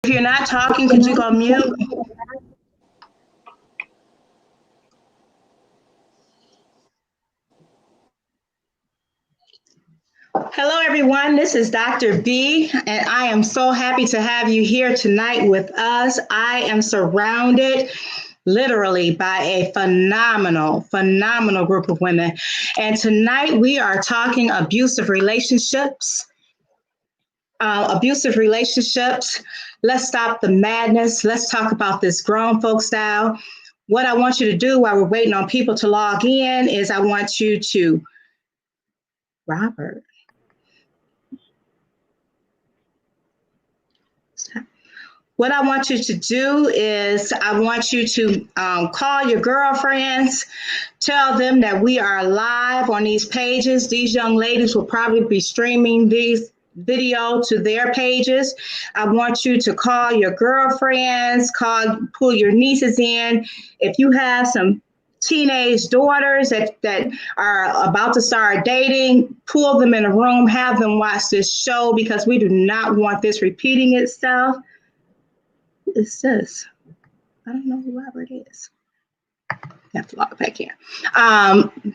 If you're not talking, could you go mute? Hello, everyone. This is Dr. B, and I am so happy to have you here tonight with us. I am surrounded literally by a phenomenal group of women. And tonight we are talking abusive relationships. Let's stop the madness. Let's talk about this grown folk style. What I want you to do while we're waiting on people to log in is I want you to, Robert. What I want you to do is I want you to call your girlfriends, tell them that we are live on these pages. These young ladies will probably be streaming these video to their pages. I want you to call your girlfriends, pull your nieces in. If you have some teenage daughters that are about to start dating, pull them in a room, have them watch this show because we do not want this repeating itself. Who is this? I don't know who Robert is. I have to log back in.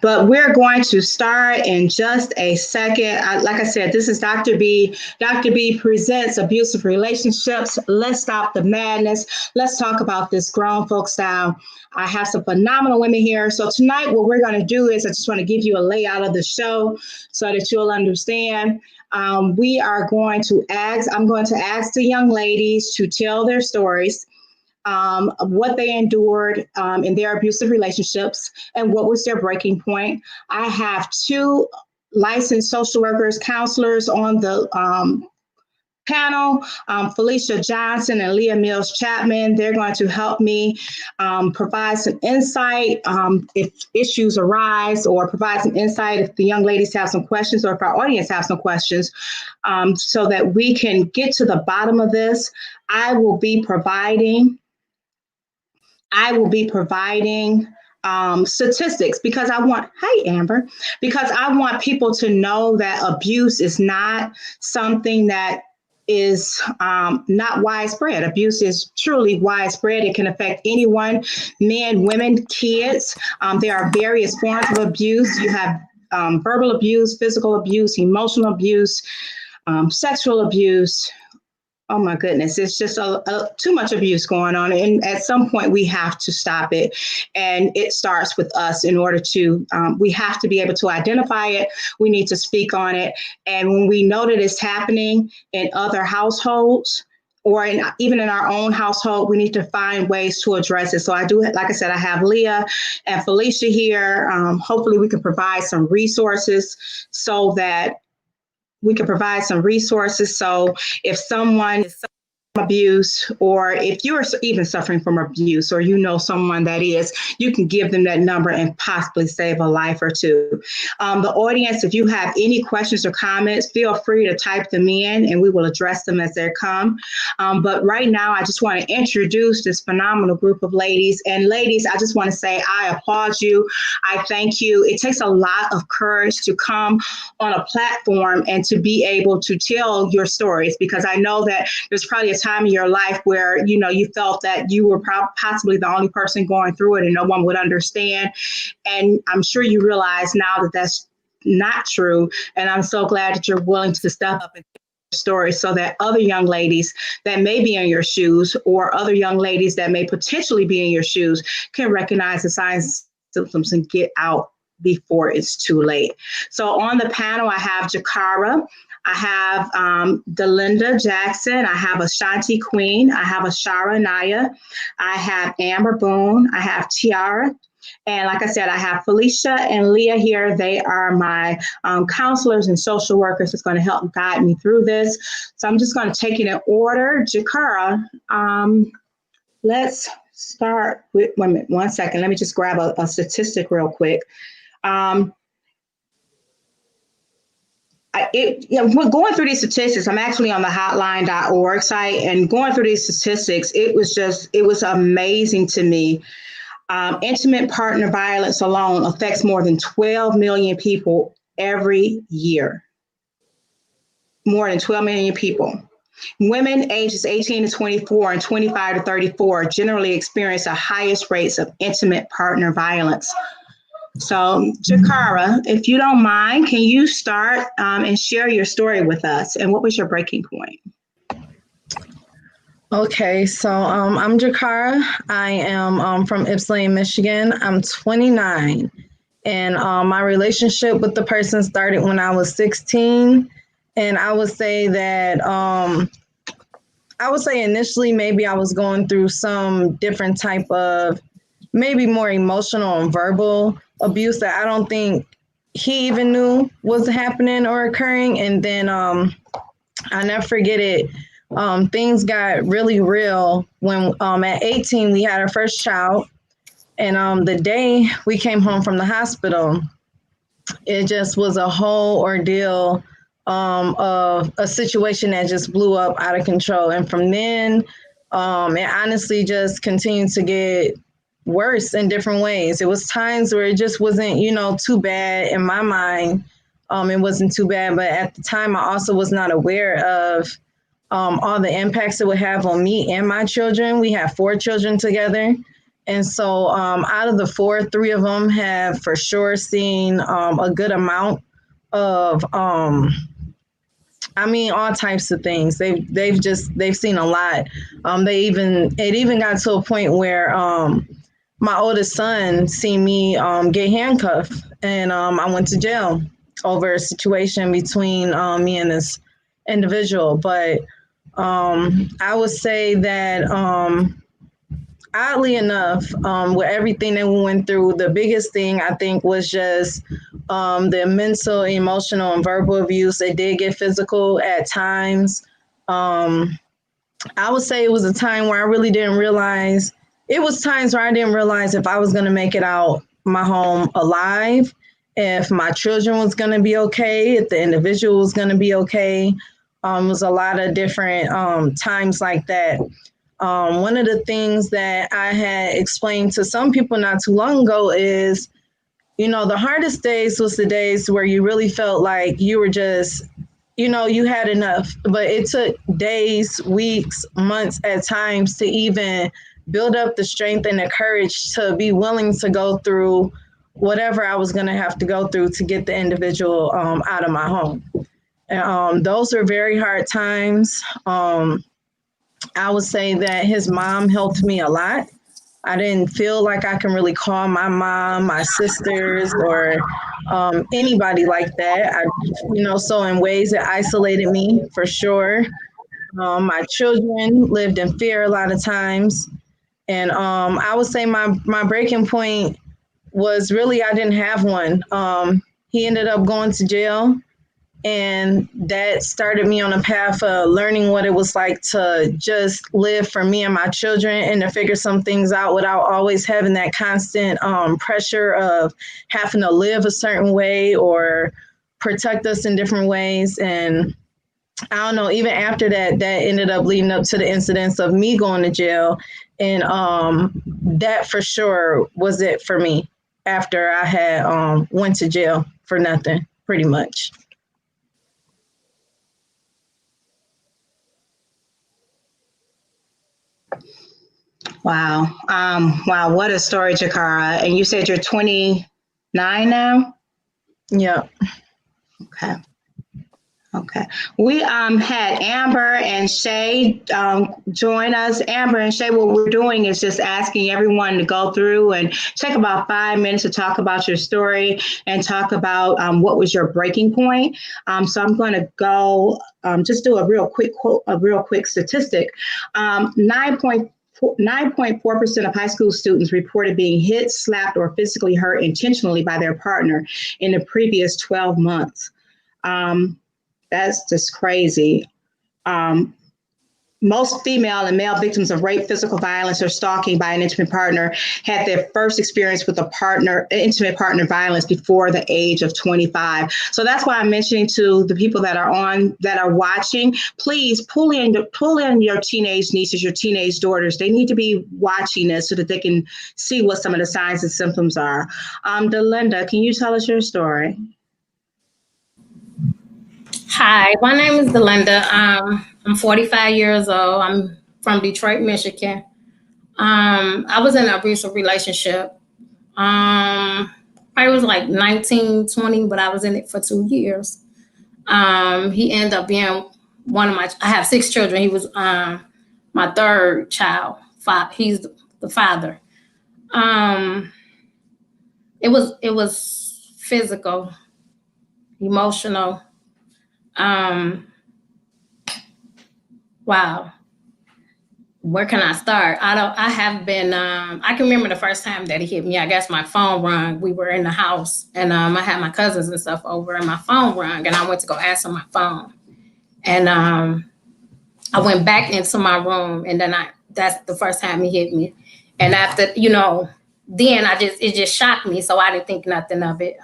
But we're going to start in just a second. Like I said, this is Dr. B. Dr. B presents abusive relationships. Let's stop the madness. Let's talk about this grown folk style. I have some phenomenal women here. So tonight, what we're going to do is I just want to give you a layout of the show so that you'll understand. I'm going to ask the young ladies to tell their stories. What they endured in their abusive relationships and what was their breaking point. I have two licensed social workers, counselors on the panel, Felicia Johnson and Leah Mills Chapman. They're going to help me provide some insight if issues arise, or provide some insight if the young ladies have some questions, or if our audience has some questions, so that we can get to the bottom of this. I will be providing statistics because I want people to know that abuse is not something that is not widespread. Abuse is truly widespread. It can affect anyone, men, women, kids. There are various forms of abuse. You have verbal abuse, physical abuse, emotional abuse, sexual abuse. Oh my goodness, it's just too much abuse going on. And at some point we have to stop it. And it starts with us. In order to, we have to be able to identify it. We need to speak on it. And when we know that it's happening in other households, or even in our own household, we need to find ways to address it. So I do, like I said, I have Leah and Felicia here. Hopefully we can provide some resources so if someone is abuse, or if you're even suffering from abuse, or you know someone that is, you can give them that number and possibly save a life or two. The audience, if you have any questions or comments, feel free to type them in and we will address them as they come. But right now, I just want to introduce this phenomenal group of ladies. And ladies, I just want to say I applaud you. I thank you. It takes a lot of courage to come on a platform and to be able to tell your stories, because I know that there's probably a time in your life where you felt that you were possibly the only person going through it and no one would understand. And I'm sure you realize now that that's not true. And I'm so glad that you're willing to step up and tell your story so that other young ladies that may be in your shoes, or other young ladies that may potentially be in your shoes, can recognize the signs and symptoms and get out before it's too late. So on the panel, I have Jakara, I have Delinda Jackson, I have Ashanti Queen, I have Ashara Naya, I have Amber Boone, I have Tiara, and like I said, I have Felicia and Leah here. They are my counselors and social workers that's going to help guide me through this. So I'm just going to take it in order. Jakara, let's start with, wait a minute, 1 second. Let me just grab a statistic real quick. Going through these statistics, I'm actually on the hotline.org site, and going through these statistics, it was amazing to me. Intimate partner violence alone affects more than 12 million people every year. More than 12 million people. Women ages 18 to 24 and 25 to 34 generally experience the highest rates of intimate partner violence. So, Jakara, if you don't mind, can you start and share your story with us? And what was your breaking point? Okay, so I'm Jakara. I am from Ypsilanti, Michigan. I'm 29, and my relationship with the person started when I was 16. And I would say that initially maybe I was going through some different type of maybe more emotional and verbal abuse that I don't think he even knew was happening or occurring. And then I never forget it. Things got really real when at 18 we had our first child, and the day we came home from the hospital, it just was a whole ordeal of a situation that just blew up out of control. And from then, it honestly just continued to get worse in different ways. It was times where it just wasn't, too bad in my mind. It wasn't too bad, but at the time, I also was not aware of all the impacts it would have on me and my children. We have 4 children together. And so out of the 4, 3 of them have for sure seen a good amount of, all types of things. They've seen a lot. It even got to a point where my oldest son seen me get handcuffed, and I went to jail over a situation between me and this individual. But I would say that oddly enough, with everything that we went through, the biggest thing I think was just the mental, emotional, and verbal abuse. It did get physical at times. I would say it was a time where I really didn't realize, it was times where I didn't realize if I was going to make it out my home alive, if my children was going to be okay, if the individual was going to be okay. It was a lot of different times like that. One of the things that I had explained to some people not too long ago is, the hardest days was the days where you really felt like you were just, you had enough. But it took days, weeks, months at times to even build up the strength and the courage to be willing to go through whatever I was going to have to go through to get the individual out of my home. And those are very hard times. I would say that his mom helped me a lot. I didn't feel like I can really call my mom, my sisters, or anybody like that. So in ways it isolated me for sure. My children lived in fear a lot of times. And I would say my breaking point was really I didn't have one. He ended up going to jail. And that started me on a path of learning what it was like to just live for me and my children and to figure some things out without always having that constant pressure of having to live a certain way or protect us in different ways. And I don't know, even after that, that ended up leading up to the incidents of me going to jail. And that for sure was it for me after I had went to jail for nothing, pretty much. Wow. Wow. What a story, Jakara. And you said you're 29 now? Yeah. Okay. Okay. We had Amber and Shay join us. Amber and Shay, what we're doing is just asking everyone to go through and take about 5 minutes to talk about your story and talk about what was your breaking point. So I'm going to go just do a real quick statistic. 9.4% of high school students reported being hit, slapped, or physically hurt intentionally by their partner in the previous 12 months. That's just crazy. Most female and male victims of rape, physical violence, or stalking by an intimate partner had their first experience with intimate partner violence before the age of 25. So that's why I'm mentioning to the people that are watching, please pull in your teenage nieces, your teenage daughters. They need to be watching this so that they can see what some of the signs and symptoms are. Delinda, can you tell us your story? Hi, my name is Delinda. I'm 45 years old. I'm from Detroit, Michigan. I was in an abusive relationship. I was like 19, 20, but I was in it for 2 years. He ended up being I have 6 children. He was my third child. He's the father. It was physical, emotional. Wow. Where can I start? I have been, I can remember the first time that he hit me. I guess my phone rang. We were in the house and I had my cousins and stuff over and my phone rang and I went to go answer my phone. And I went back into my room and then that's the first time he hit me. And after, then it just shocked me. So I didn't think nothing of it.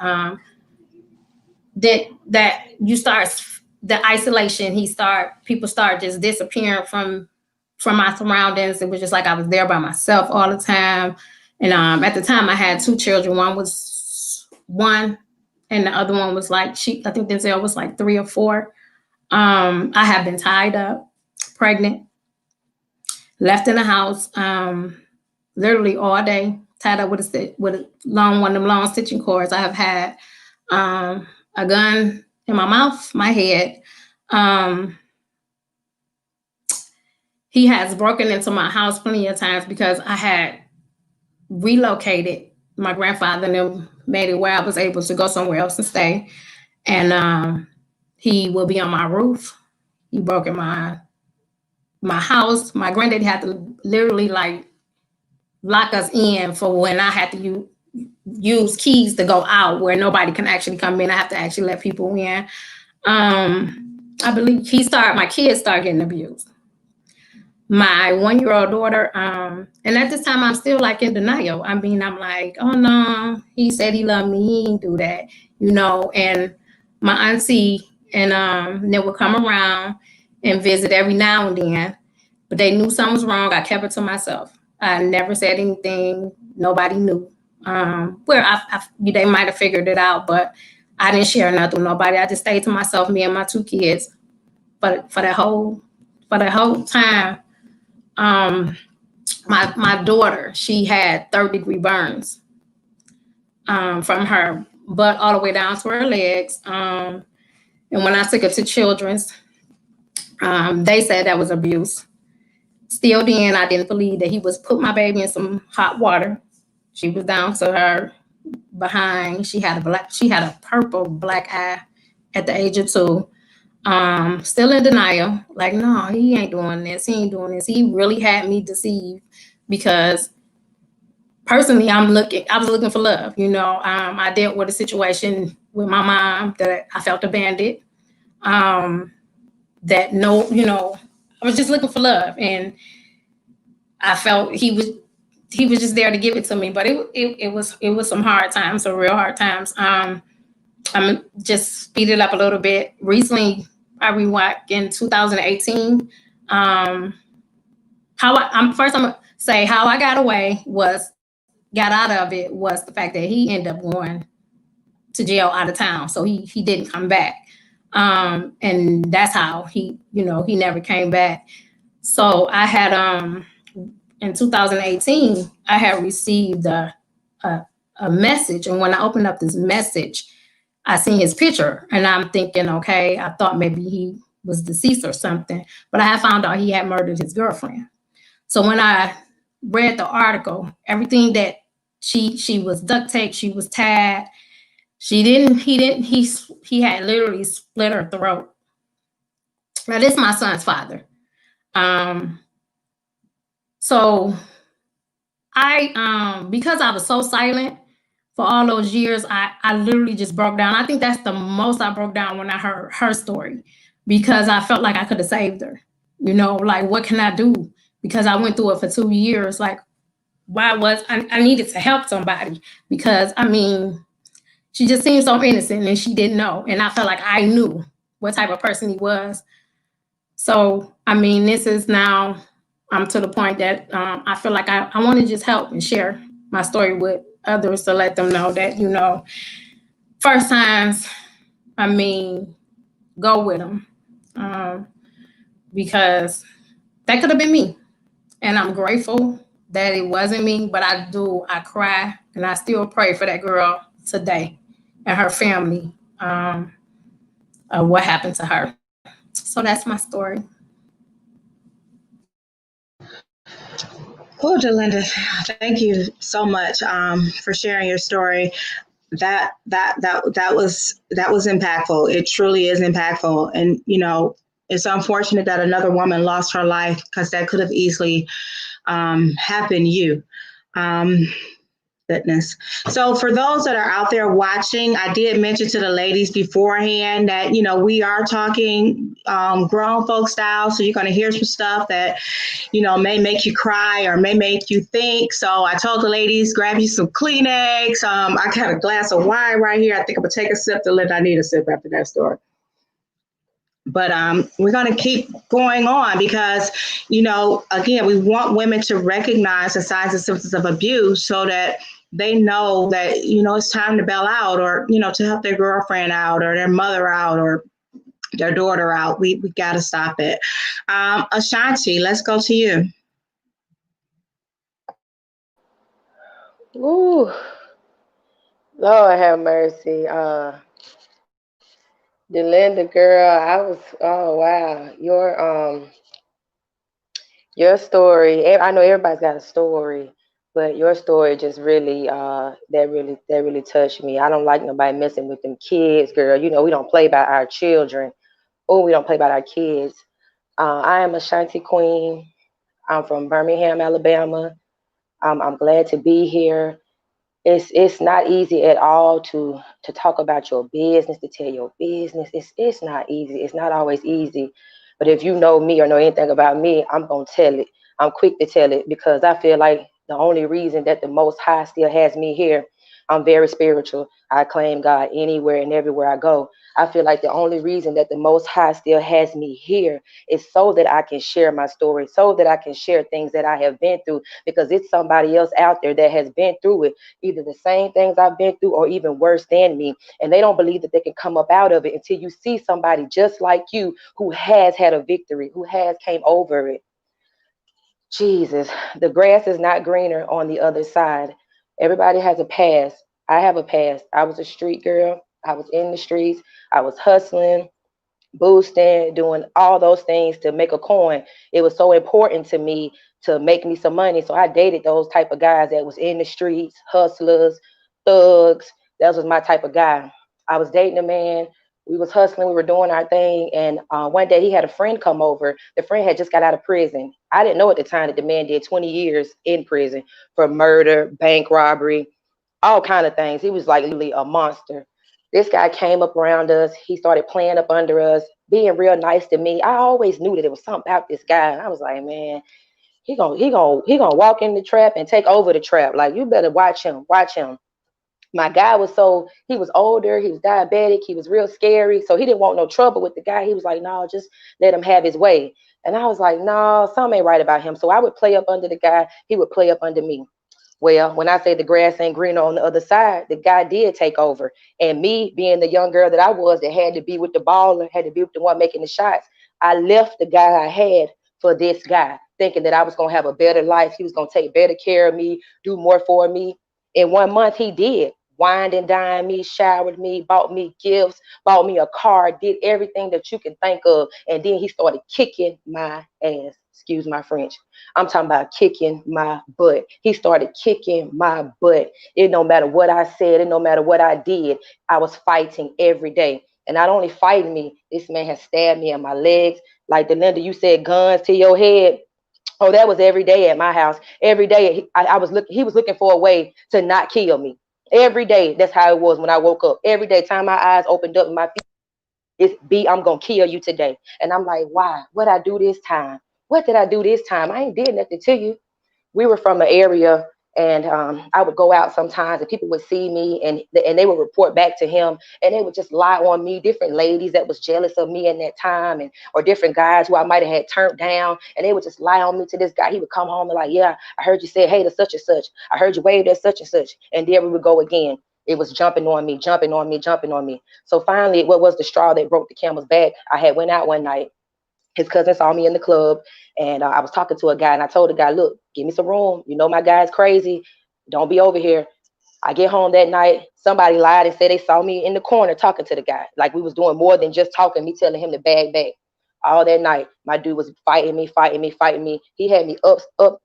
That you start the isolation, people start just disappearing from my surroundings. It was just like I was there by myself all the time. And at the time I had 2 children. One was 1 and the other one was like, I think Denzel was like 3 or 4. I had been tied up, pregnant, left in the house, literally all day, tied up with one of them long stitching cords. I have had a gun in my mouth, my head. He has broken into my house plenty of times because I had relocated. My grandfather and them made it where I was able to go somewhere else and stay. And he will be on my roof. He broke in my house. My granddaddy had to literally like lock us in for when I had to use keys to go out where nobody can actually come in. I have to actually let people in. I believe my kids started getting abused. My 1-year-old daughter, and at this time I'm still like in denial. I mean, I'm like, oh no, he said he loved me, he didn't do that, and my auntie and they would come around and visit every now and then, but they knew something was wrong. I kept it to myself. I never said anything. Nobody knew. They might have figured it out, but I didn't share nothing with nobody. I just stayed to myself, me and my 2 kids. But for that whole time, my daughter, she had 3rd-degree burns from her butt all the way down to her legs. And when I took her to Children's, they said that was abuse. Still then, I didn't believe that he was put my baby in some hot water. She was down to her behind. She had a purple black eye at the age of 2. Still in denial. Like, no, he ain't doing this. He ain't doing this. He really had me deceived because personally, I was looking for love. I dealt with a situation with my mom that I felt abandoned. I was just looking for love, and I felt he was just there to give it to me. But it was some hard times, some real hard times. I'm just speed it up a little bit. Recently, I rewatched in 2018. I'm gonna say how I got out of it was the fact that he ended up going to jail out of town, so he didn't come back. And that's how he never came back. So I had in 2018, I had received a message, and when I opened up this message, I seen his picture, and I'm thinking, okay, I thought maybe he was deceased or something, but I had found out he had murdered his girlfriend. So when I read the article, everything that she was duct taped, she was tied. He had literally split her throat. Now, this is my son's father. So because I was so silent for all those years, I literally just broke down. I think that's the most I broke down when I heard her story, because I felt like I could have saved her. Like, what can I do? Because I went through it for 2 years. Like, I needed to help somebody, because she just seemed so innocent and she didn't know. And I felt like I knew what type of person he was. So, this is now, I'm to the point that I feel like I want to just help and share my story with others to let them know that, first times, go with them. because that could have been me. And I'm grateful that it wasn't me, but I cry and I still pray for that girl today and her family, what happened to her. So that's my story. Oh, Delinda, thank you so much for sharing your story. That was impactful. It truly is impactful, and it's unfortunate that another woman lost her life because that could have easily happened to you. Um, Goodness. So for those that are out there watching, I did mention to the ladies beforehand that, we are talking grown folk style. So you're going to hear some stuff that, may make you cry or may make you think. So I told the ladies, grab you some Kleenex. I got a glass of wine right here. I think I'm going to take a sip to let I need a sip after that story. But we're going to keep going on because, again, we want women to recognize the signs and symptoms of abuse so that they know that, it's time to bail out or, to help their girlfriend out or their mother out or their daughter out. We got to stop it. Ashanti, let's go to you. Ooh, Lord have mercy. The Linda girl, oh wow. Your story, I know everybody's got a story, but your story just really that really touched me. I don't like nobody messing with them kids, girl. We don't play by our children. Oh, we don't play by our kids. I am Ashanti Queen. I'm from Birmingham, Alabama. I'm glad to be here. It's not easy at all to talk about your business, to tell your business. It's not easy. It's not always easy. But if you know me or know anything about me, I'm gonna tell it. I'm quick to tell it because I feel like the only reason that the Most High still has me here, I'm very spiritual. I claim God anywhere and everywhere I go. I feel like the only reason that the Most High still has me here is so that I can share my story, so that I can share things that I have been through, because it's somebody else out there that has been through it, either the same things I've been through or even worse than me. And they don't believe that they can come up out of it until you see somebody just like you who has had a victory, who has came over it. Jesus, the grass is not greener on the other side. Everybody has a past. I have a past. I was a street girl. I was in the streets. I was hustling, boosting, doing all those things to make a coin. It was so important to me to make me some money. So I dated those type of guys that was in the streets, hustlers, thugs. That was my type of guy. I was dating a man. We was hustling. We were doing our thing. And one day he had a friend come over. The friend had just got out of prison. I didn't know at the time that the man did 20 years in prison for murder, bank robbery, all kind of things. He was like literally a monster. This guy came up around us. He started playing up under us, being real nice to me. I always knew that there was something about this guy. And I was like, man, he gonna walk in the trap and take over the trap. Like, you better watch him. Watch him. My guy he was older, he was diabetic, he was real scary. So he didn't want no trouble with the guy. He was like, no, just let him have his way. And I was like, no, something ain't right about him. So I would play up under the guy. He would play up under me. Well, when I say the grass ain't greener on the other side, the guy did take over. And me being the young girl that I was, that had to be with the baller, had to be with the one making the shots, I left the guy I had for this guy, thinking that I was going to have a better life. He was going to take better care of me, do more for me. In 1 month, he did. Wined and dined me, showered me, bought me gifts, bought me a car, did everything that you can think of. And then he started kicking my ass. Excuse my French. I'm talking about kicking my butt. He started kicking my butt. It no matter what I said, it no matter what I did, I was fighting every day. And not only fighting me, this man has stabbed me in my legs. Like Delinda, you said guns to your head. Oh, that was every day at my house. Every day he was looking for a way to not kill me. Every day, that's how it was when I woke up. Every day, time my eyes opened up and my feet, it's B, I'm gonna kill you today. And I'm like, why? What I do this time? What did I do this time? I ain't did nothing to you. We were from an area, and I would go out sometimes and people would see me, and they would report back to him, and they would just lie on me. Different ladies that was jealous of me in that time, and or different guys who I might have had turned down, and they would just lie on me to this guy. He would come home and like, yeah, I heard you say hey to such and such. I heard you waved at such and such. And there we would go again. It was jumping on me, jumping on me, jumping on me. So finally, what was the straw that broke the camel's back? I had went out one night His cousin saw me in the club, and I was talking to a guy, and I told the guy, look, give me some room. You know my guy's crazy. Don't be over here. I get home that night. Somebody lied and said they saw me in the corner talking to the guy. Like we was doing more than just talking, me telling him to bag back. All that night, my dude was fighting me. He had me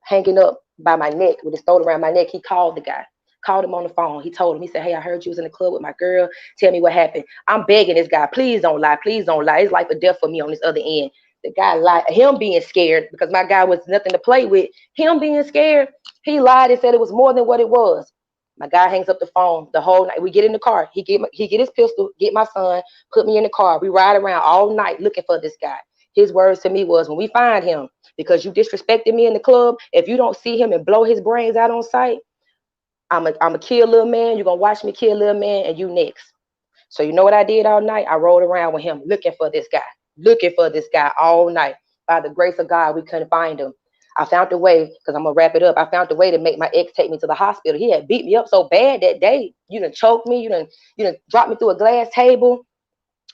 hanging up by my neck with his throat around my neck. He called the guy, called him on the phone. He told him, he said, hey, I heard you was in the club with my girl. Tell me what happened. I'm begging this guy, please don't lie. Please don't lie. It's life or death for me on this other end. The guy lied, him being scared because my guy was nothing to play with. Him being scared, he lied and said it was more than what it was. My guy hangs up the phone the whole night. We get in the car. He get his pistol, get my son, put me in the car. We ride around all night looking for this guy. His words to me was, when we find him, because you disrespected me in the club, if you don't see him and blow his brains out on sight, I'm a kill little man. You're going to watch me kill little man, and you next. So you know what I did all night? I rode around with him looking for this guy all night. By the grace of God, we couldn't find him. I found a way, because I'm going to wrap it up. I found a way to make my ex take me to the hospital. He had beat me up so bad that day. You done choked me. You done dropped me through a glass table.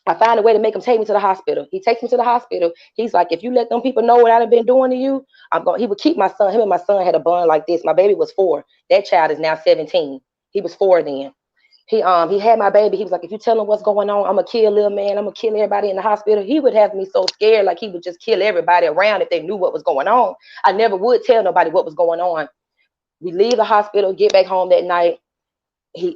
I found a way to make him take me to the hospital. He takes me to the hospital. He's like, if you let them people know what I've been doing to you, he would keep my son. Him and my son had a bond like this. My baby was 4. That child is now 17. He was 4 then. He had my baby. He was like, if you tell him what's going on, I'm going to kill little man. I'm going to kill everybody in the hospital. He would have me so scared, like he would just kill everybody around if they knew what was going on. I never would tell nobody what was going on. We leave the hospital, get back home that night.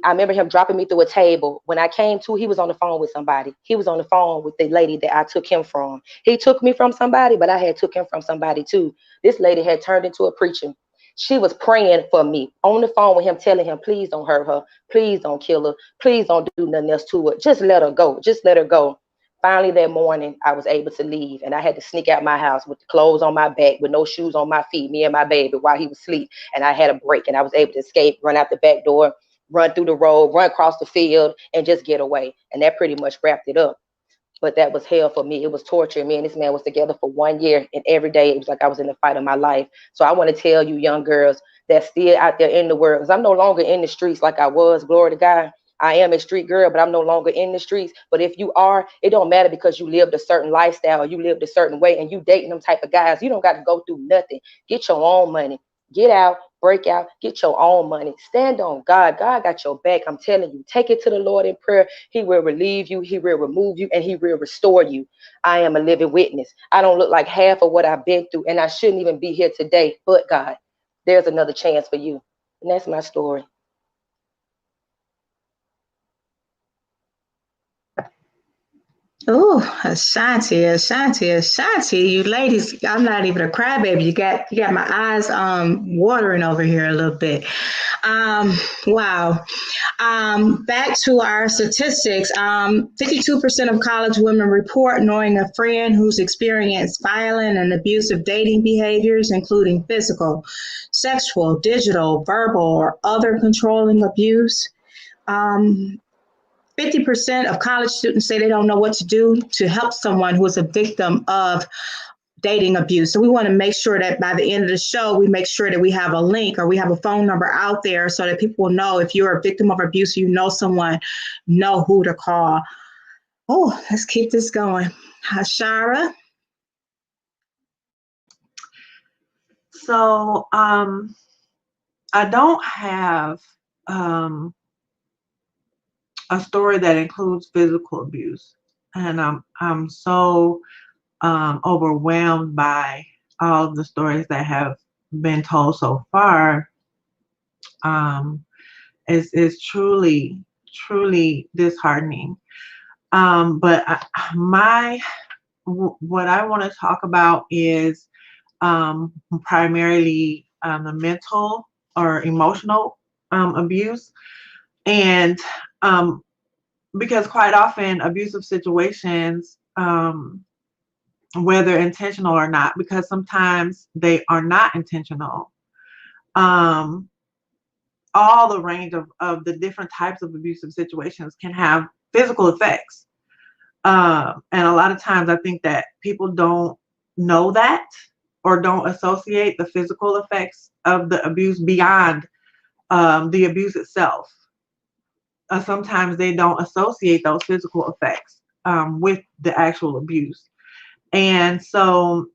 I remember him dropping me through a table. When I came to, he was on the phone with somebody. He was on the phone with the lady that I took him from. He took me from somebody, but I had took him from somebody too. This lady had turned into a preacher. She was praying for me on the phone with him, telling him, please don't hurt her. Please don't kill her. Please don't do nothing else to her. Just let her go. Just let her go. Finally, that morning, I was able to leave, and I had to sneak out my house with the clothes on my back, with no shoes on my feet, me and my baby, while he was asleep. And I had a break, and I was able to escape, run out the back door, run through the road, run across the field, and just get away. And that pretty much wrapped it up. But that was hell for me. It was torture. Me and this man was together for 1 year, and every day it was like I was in the fight of my life. So I want to tell you young girls that's still out there in the world, because I'm no longer in the streets like I was, glory to God. I am a street girl, but I'm no longer in the streets. But if you are, it don't matter, because you lived a certain lifestyle, or you lived a certain way, and you dating them type of guys. You don't got to go through nothing. Get your own money. Get out, break out, get your own money. Stand on God. God got your back. I'm telling you, take it to the Lord in prayer. He will relieve you. He will remove you, and he will restore you. I am a living witness. I don't look like half of what I've been through, and I shouldn't even be here today. But God, there's another chance for you. And that's my story. Oh, Ashanti. You ladies, I'm not even a crybaby. You got my eyes watering over here a little bit. Wow. Back to our statistics. 52% of college women report knowing a friend who's experienced violent and abusive dating behaviors, including physical, sexual, digital, verbal, or other controlling abuse. 50% of college students say they don't know what to do to help someone who is a victim of dating abuse. So we want to make sure that by the end of the show, we make sure that we have a link or we have a phone number out there so that people will know if you're a victim of abuse, you know someone, know who to call. Oh, let's keep this going. Shara? So I don't have a story that includes physical abuse, and I'm so overwhelmed by all of the stories that have been told so far. It's truly disheartening. But what I want to talk about is primarily the mental or emotional abuse, and because quite often abusive situations, whether intentional or not, because sometimes they are not intentional, all the range of the different types of abusive situations can have physical effects. And a lot of times I think that people don't know that, or don't associate the physical effects of the abuse beyond the abuse itself. Sometimes they don't associate those physical effects with the actual abuse. And so,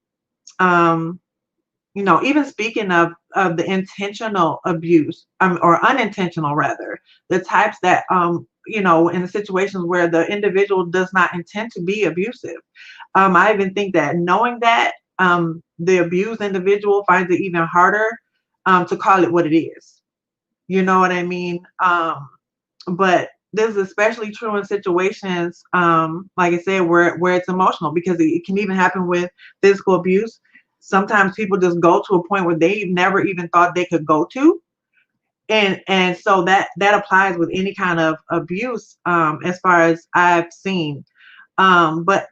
you know, even speaking of the intentional abuse, or unintentional rather, the types that, you know, in the situations where the individual does not intend to be abusive. I even think that knowing that, the abused individual finds it even harder to call it what it is. You know what I mean? But this is especially true in situations, like I said, where it's emotional, because it can even happen with physical abuse. Sometimes people just go to a point where they never even thought they could go to. And so that applies with any kind of abuse, as far as I've seen. But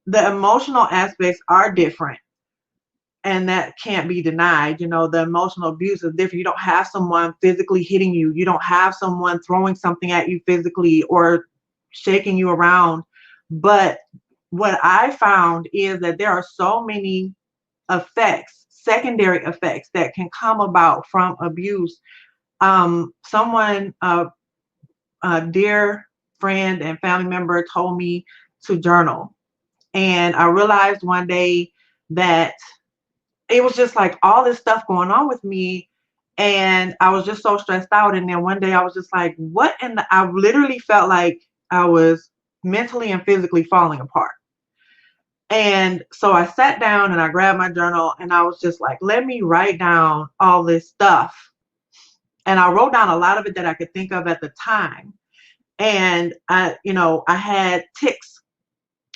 the emotional aspects are different, and that can't be denied. You know, the emotional abuse is different. You don't have someone physically hitting you. You don't have someone throwing something at you physically or shaking you around. But what I found is that there are so many effects, secondary effects, that can come about from abuse. Someone, a dear friend and family member, told me to journal. And I realized one day that it was just like all this stuff going on with me, and I was just so stressed out. And then one day I was just like, what in the, I literally felt like I was mentally and physically falling apart. And so I sat down and I grabbed my journal, and I was just like, let me write down all this stuff. And I wrote down a lot of it that I could think of at the time. And I, you know, I had tics,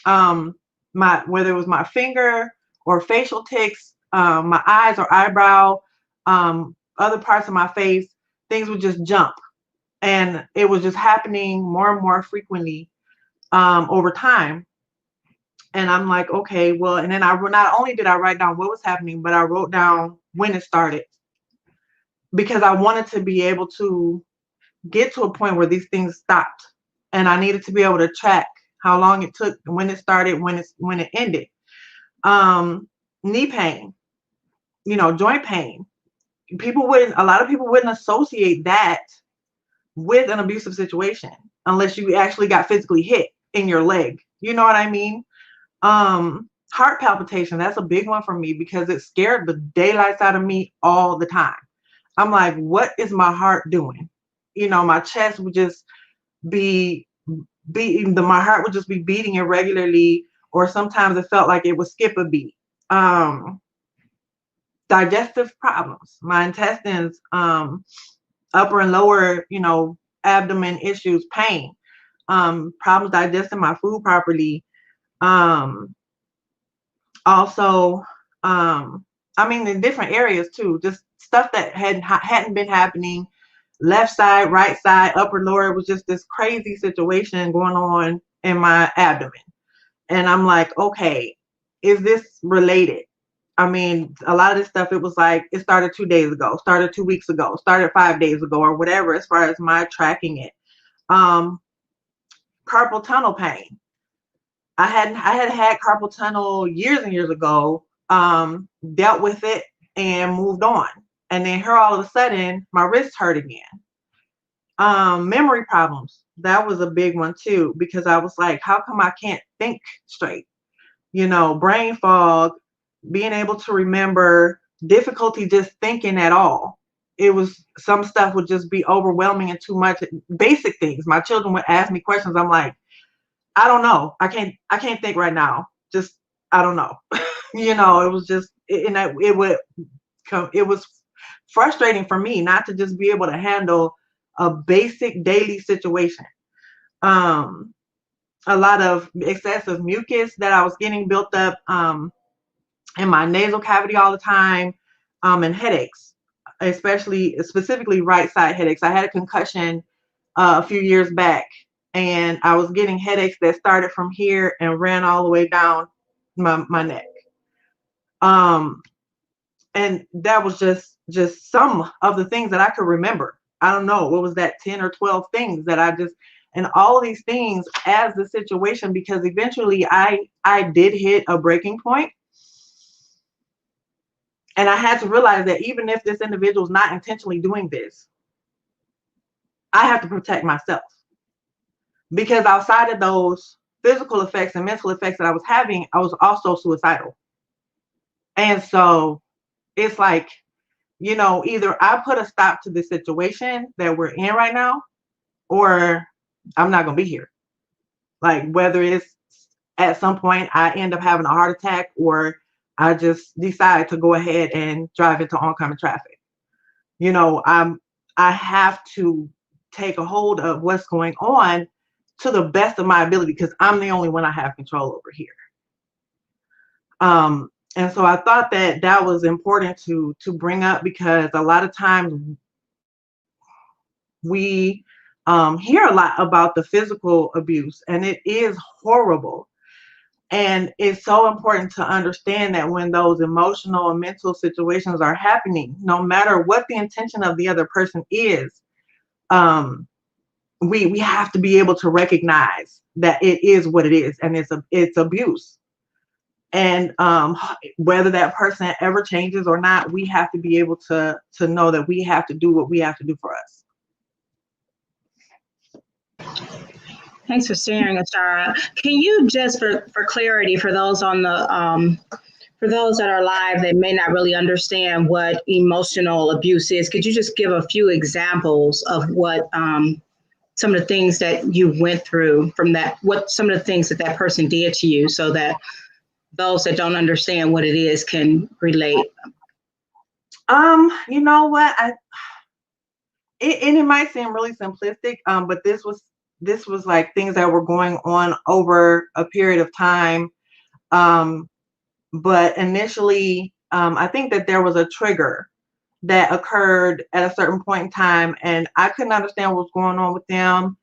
whether it was my finger or facial tics, my eyes or eyebrow, other parts of my face, things would just jump. And it was just happening more and more frequently, over time. And I'm like, okay, well, and then not only did I write down what was happening, but I wrote down when it started, because I wanted to be able to get to a point where these things stopped, and I needed to be able to track how long it took, when it started, when it ended. Knee pain, you know, joint pain. A lot of people wouldn't associate that with an abusive situation unless you actually got physically hit in your leg. You know what I mean? Heart palpitation, that's a big one for me, because it scared the daylights out of me all the time. I'm like, what is my heart doing? You know, my chest would just be beating, my heart would just be beating irregularly, or sometimes it felt like it would skip a beat. Digestive problems, my intestines, upper and lower, you know, abdomen issues, pain, problems digesting my food properly. Also, I mean, in different areas too, just stuff that hadn't been happening. Left side, right side, upper, lower. It was just this crazy situation going on in my abdomen. And I'm like, okay, is this related? I mean, a lot of this stuff, it was like, it started 2 days ago, started 2 weeks ago, started 5 days ago, or whatever, as far as my tracking it. Carpal tunnel pain. I had carpal tunnel years and years ago, dealt with it and moved on. And then here, all of a sudden, my wrist hurt again. Memory problems. That was a big one too, because I was like, how come I can't think straight? You know, brain fog, being able to remember, difficulty just thinking at all. It was, some stuff would just be overwhelming and too much. Basic things. My children would ask me questions. I'm like, I don't know. I can't think right now. Just, I don't know. You know, it was just, it was frustrating for me not to just be able to handle a basic daily situation. A lot of excessive mucus that I was getting built up, in my nasal cavity all the time, and headaches, specifically right side headaches. I had a concussion a few years back, and I was getting headaches that started from here and ran all the way down my neck. And that was just some of the things that I could remember. I don't know, what was that, 10 or 12 things that I just, and all these things as the situation, because eventually I did hit a breaking point. And I had to realize that even if this individual is not intentionally doing this, I have to protect myself. Because outside of those physical effects and mental effects that I was having, I was also suicidal. And so it's like, you know, either I put a stop to the situation that we're in right now, or I'm not going to be here. Like, whether it's at some point I end up having a heart attack, or I just decide to go ahead and drive into oncoming traffic. You know, I have to take a hold of what's going on to the best of my ability, because I'm the only one I have control over here. And so I thought that that was important to bring up, because a lot of times we hear a lot about the physical abuse, and it is horrible. And it's so important to understand that when those emotional and mental situations are happening, no matter what the intention of the other person is, we have to be able to recognize that it is what it is, and it's abuse. And whether that person ever changes or not, we have to be able to know that we have to do what we have to do for us. Thanks for sharing, Ashara. Can you just, for clarity, for those on the for those that are live that may not really understand what emotional abuse is, could you just give a few examples of what some of the things that you went through from that, what some of the things that that person did to you, so that those that don't understand what it is can relate? You know what? It might seem really simplistic, but this was like things that were going on over a period of time. But initially, I think that there was a trigger that occurred at a certain point in time, and I couldn't understand what was going on with him,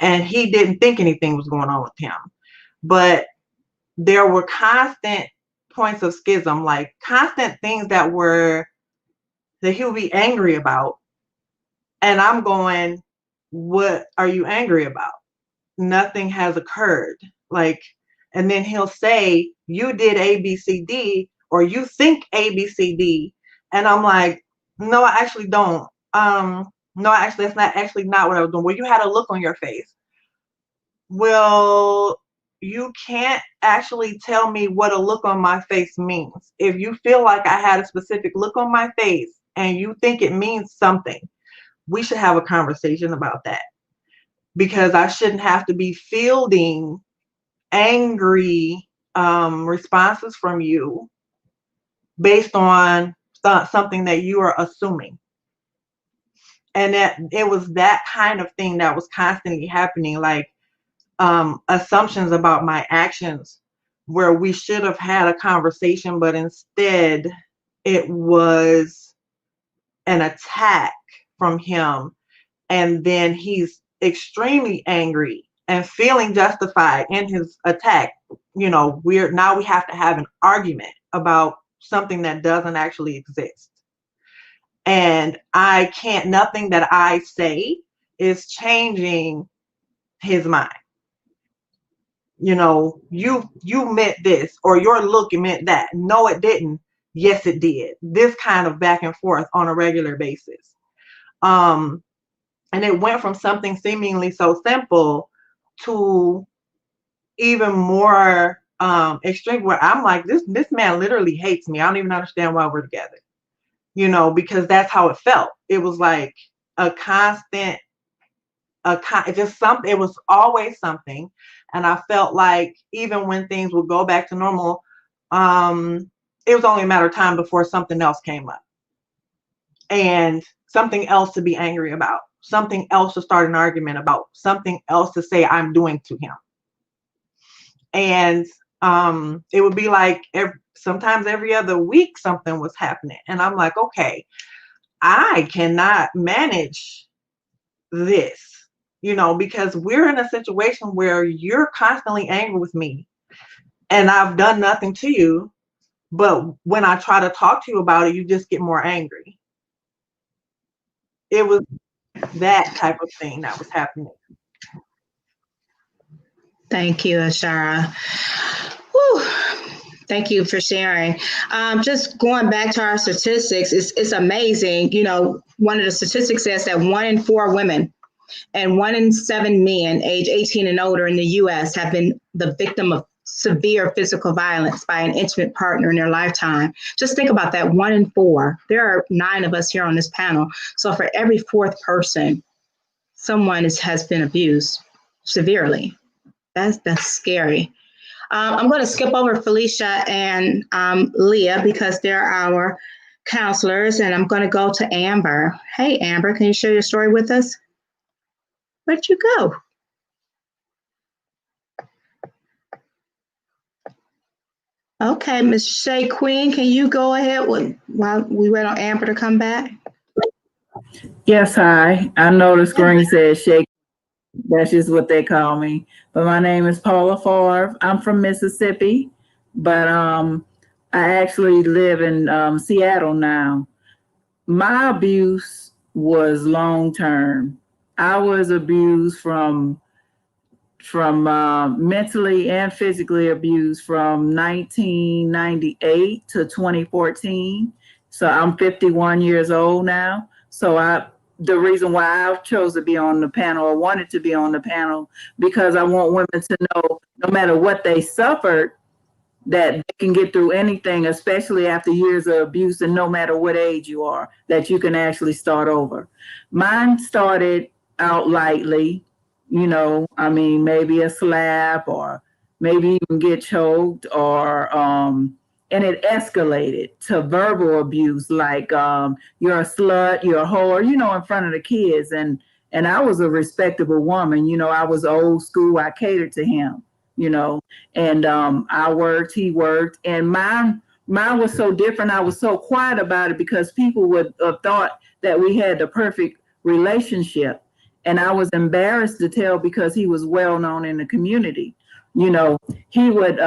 and he didn't think anything was going on with him. But there were constant points of schism, like constant things that he would be angry about. And I'm going, what are you angry about? Nothing has occurred. Like, and then he'll say, you did A, B, C, D, or you think A, B, C, D. And I'm like, no, I actually don't. No, actually, that's not actually not what I was doing. Well, you had a look on your face. Well, you can't actually tell me what a look on my face means. If you feel like I had a specific look on my face and you think it means something, we should have a conversation about that, because I shouldn't have to be fielding angry responses from you based on something that you are assuming. And that it was that kind of thing that was constantly happening, like assumptions about my actions, where we should have had a conversation, but instead it was an attack from him. And then he's extremely angry and feeling justified in his attack. You know, we have to have an argument about something that doesn't actually exist. And nothing that I say is changing his mind. You know, you meant this, or your look meant that. No, it didn't. Yes, it did. This kind of back and forth on a regular basis. And it went from something seemingly so simple to even more extreme, where I'm like, this man literally hates me. I don't even understand why we're together. You know, because that's how it felt. It was like a constant, just something. It was always something. And I felt like even when things would go back to normal, it was only a matter of time before something else came up, and something else to be angry about, something else to start an argument about, something else to say I'm doing to him. And it would be like sometimes every other week something was happening. And I'm like, okay, I cannot manage this, you know, because we're in a situation where you're constantly angry with me and I've done nothing to you. But when I try to talk to you about it, you just get more angry. It was that type of thing that was happening. Thank you, Ashara. Whew. Thank you for sharing. Just going back to our statistics, it's amazing. You know, one of the statistics says that 1 in 4 women And 1 in 7 men age 18 and older in the US have been the victim of severe physical violence by an intimate partner in their lifetime. Just think about that, 1 in 4. There are 9 of us here on this panel. So for every 4th person, someone has been abused severely. That's scary. I'm going to skip over Felicia and Leah because they're our counselors, and I'm going to go to Amber. Hey, Amber, can you share your story with us? Where'd you go? Okay, Miss Shay Queen, can you go ahead while we wait on Amber to come back? Yes, hi. I know the screen says Shay. That's just what they call me. But my name is Paula Favre. I'm from Mississippi, but I actually live in Seattle now. My abuse was long term. I was abused from mentally and physically abused from 1998 to 2014. So I'm 51 years old now. So the reason why I chose to be on the panel or wanted to be on the panel, because I want women to know no matter what they suffered, that they can get through anything, especially after years of abuse, and no matter what age you are, that you can actually start over. Mine started out lightly, I mean, maybe a slap or maybe even get choked and it escalated to verbal abuse, like you're a slut, you're a whore, in front of the kids. And I was a respectable woman, I was old school, I catered to him, and I worked, he worked, and mine was so different. I was so quiet about it because people would have thought that we had the perfect relationship. And I was embarrassed to tell because he was well known in the community. He would,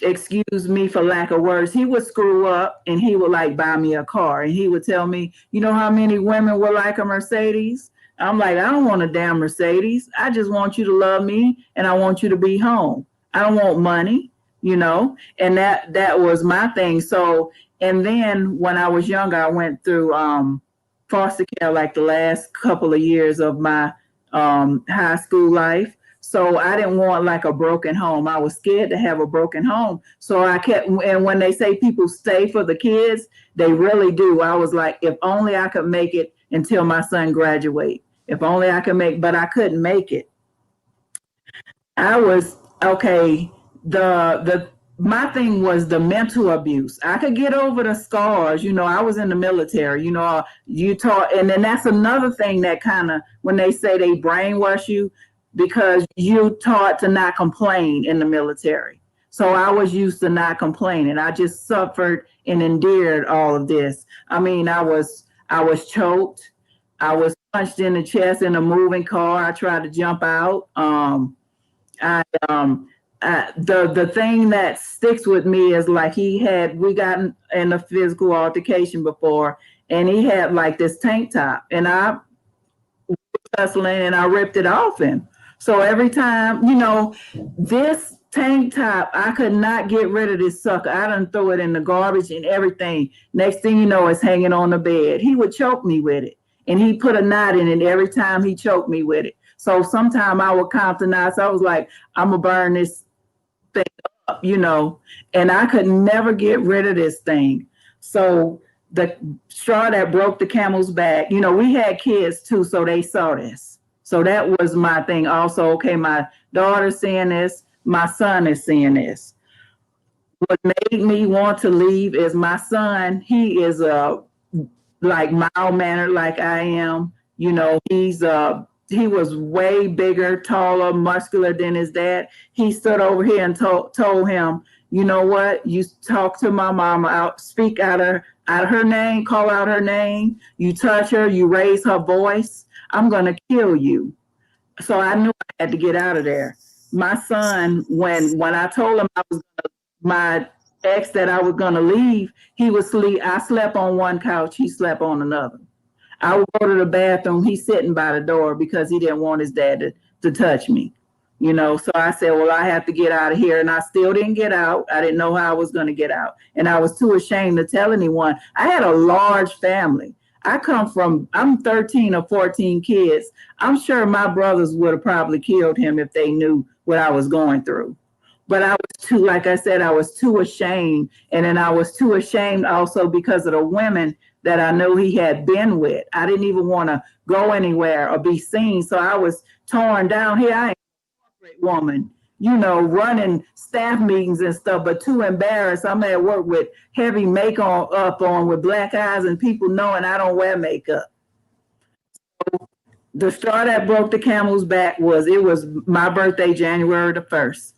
excuse me for lack of words, he would screw up and he would like buy me a car. And he would tell me, you know how many women would like a Mercedes? I'm like, I don't want a damn Mercedes. I just want you to love me and I want you to be home. I don't want money, and that was my thing. So, and then when I was younger, I went through foster care like the last couple of years of my high school life. So I didn't want like a broken home. I was scared to have a broken home. So I kept, and when they say people stay for the kids, they really do. I was like, if only I could make it until my son graduate. If only I could but I couldn't make it. I was, okay, my thing was the mental abuse. I could get over the scars. I was in the military, you taught, and then that's another thing that kind of, when they say they brainwash you, because you taught to not complain in the military. So I was used to not complaining. I just suffered and endured all of this. I mean, I was choked. I was punched in the chest in a moving car. I tried to jump out. The thing that sticks with me is like we got in a physical altercation before, and he had like this tank top, and I was hustling and I ripped it off him. So every time, this tank top, I could not get rid of this sucker. I done throw it in the garbage and everything. Next thing you know, it's hanging on the bed. He would choke me with it, and he put a knot in it every time he choked me with it. So sometime I would count the knots. I was like, I'm gonna burn this thing up, and I could never get rid of this thing. So the straw that broke the camel's back, we had kids too, so they saw this. So that was my thing also. Okay, my daughter's seeing this, my son is seeing this. What made me want to leave is my son, he is like mild-mannered like I am. He was way bigger, taller, muscular than his dad. He stood over here and told him, you know what? You talk to my mama, speak out of her name, call out her name. You touch her, you raise her voice, I'm gonna kill you. So I knew I had to get out of there. My son, when I told him my ex that I was gonna leave, he was sleep. I slept on one couch, he slept on another. I would go to the bathroom, he's sitting by the door because he didn't want his dad to touch me. So I said, well, I have to get out of here. And I still didn't get out. I didn't know how I was going to get out. And I was too ashamed to tell anyone. I had a large family. I'm 13 or 14 kids. I'm sure my brothers would have probably killed him if they knew what I was going through. But I was too, like I said, I was too ashamed. And then I was too ashamed also because of the women that I knew he had been with. I didn't even want to go anywhere or be seen. So I was torn down. Here I am, a corporate woman, running staff meetings and stuff, but too embarrassed. I'm at work with heavy makeup on with black eyes and people knowing I don't wear makeup. The straw that broke the camel's back was my birthday, January the 1st.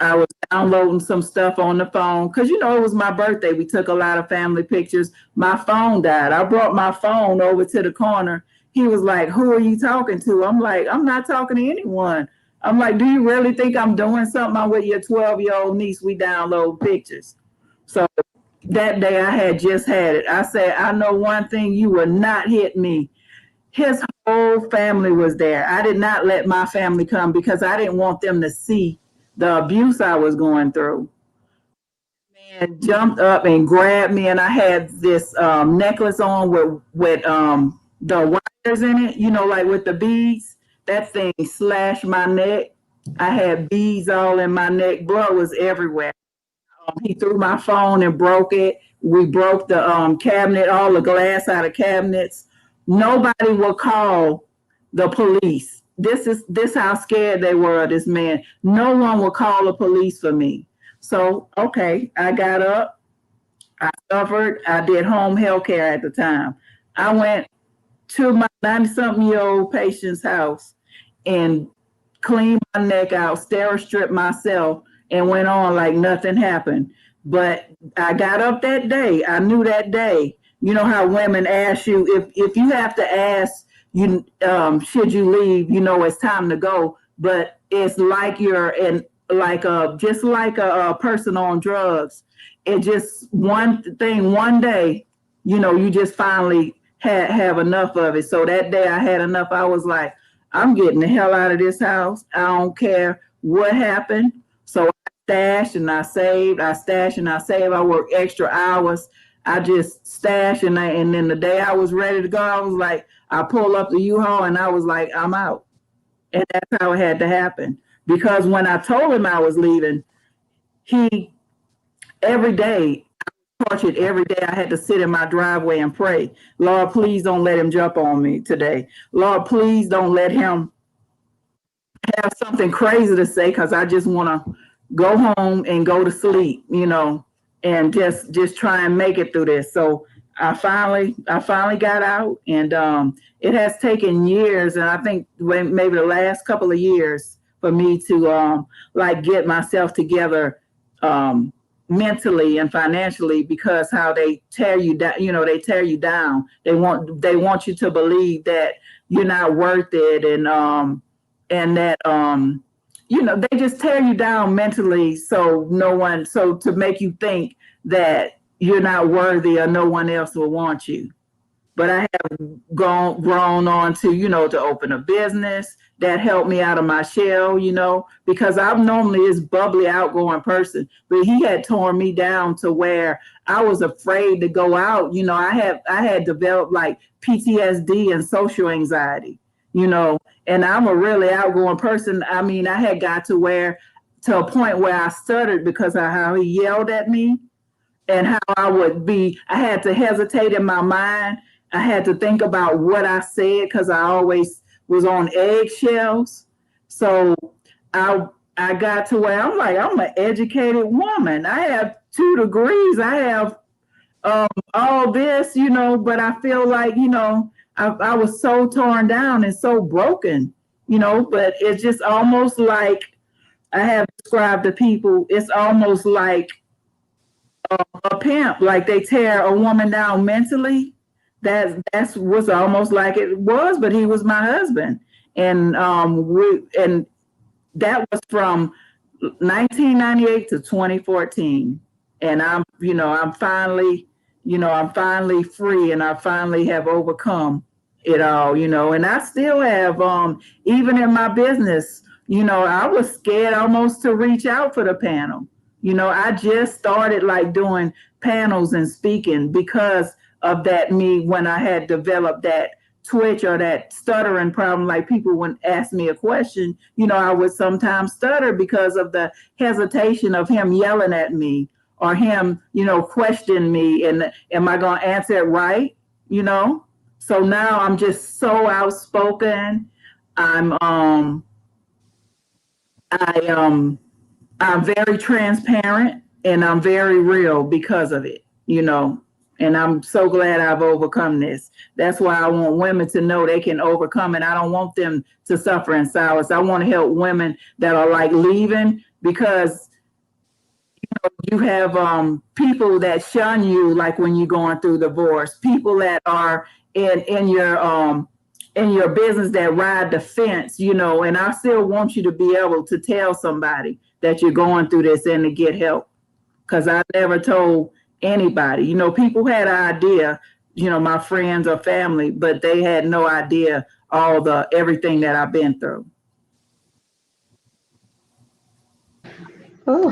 I was downloading some stuff on the phone because, it was my birthday. We took a lot of family pictures. My phone died. I brought my phone over to the corner. He was like, "Who are you talking to?" I'm like, "I'm not talking to anyone." I'm like, "Do you really think I'm doing something? I'm with your 12-year-old niece. We download pictures." So that day I had just had it. I said, "I know one thing, you will not hit me." His whole family was there. I did not let my family come because I didn't want them to see the abuse I was going through. Man jumped up and grabbed me, and I had this necklace on with the wires in it, like with the beads. That thing slashed my neck. I had beads all in my neck. Blood was everywhere. He threw my phone and broke it. We broke the cabinet, all the glass out of cabinets. Nobody will call the police. This how scared they were of this man. No one will call the police for me. So, okay, I got up. I suffered. I did home health care at the time. I went to my 90-something-year-old patient's house and cleaned my neck out, Steri-stripped myself, and went on like nothing happened. But I got up that day. I knew that day. You know how women ask you if you have to ask you should you leave, it's time to go. But it's like you're in just like a person on drugs. It just one thing, one day, you just finally have enough of it. So that day I had enough. I was like, I'm getting the hell out of this house. I don't care what happened. So I stashed and I saved. I stashed and I saved. I worked extra hours. I just stashed and then the day I was ready to go, I was like, I pulled up the U-Haul and I was like, I'm out. And that's how it had to happen. Because when I told him I was leaving, every day, tortured every day. I had to sit in my driveway and pray, Lord, please don't let him jump on me today. Lord, please don't let him have something crazy to say because I just want to go home and go to sleep, and just try and make it through this. So I finally got out, and it has taken years, and I think maybe the last couple of years for me to get myself together mentally and financially, because how they tear you down, they tear you down. They want you to believe that you're not worth it, and that they just tear you down mentally, so to make you think that you're not worthy or no one else will want you. But I have grown on to, to open a business that helped me out of my shell, because I'm normally this bubbly, outgoing person, but he had torn me down to where I was afraid to go out. I had developed like PTSD and social anxiety, and I'm a really outgoing person. I mean, I had got to a point where I stuttered because of how he yelled at me and how I had to hesitate in my mind. I had to think about what I said because I always was on eggshells. So I got to where I'm like, I'm an educated woman. I have 2 degrees. I have all this, but I feel like, I was so torn down and so broken, but it's just almost like I have described to people, it's almost like a pimp, like they tear a woman down mentally. That's was almost like it was, but he was my husband, and that was from 1998 to 2014, and I'm finally free, and I finally have overcome it all, and I still have even in my business, I was scared almost to reach out for the panel. I just started like doing panels and speaking because of that me when I had developed that twitch or that stuttering problem. Like people would ask me a question, you know, I would sometimes stutter because of the hesitation of him yelling at me or him, you know, questioning me, and am I going to answer it right? You know? So now I'm just so outspoken. I'm very transparent, and I'm very real because of it, you know. And I'm so glad I've overcome this. That's why I want women to know they can overcome, and I don't want them to suffer in silence. I want to help women that are like leaving, because you have people that shun you, like when you're going through divorce, people that are in your business that ride the fence, you know. And I still want you to be able to tell somebody that you're going through this and to get help, because I never told anybody. You know, people had an idea, you know, my friends or family, but they had no idea everything that I've been through. Oh,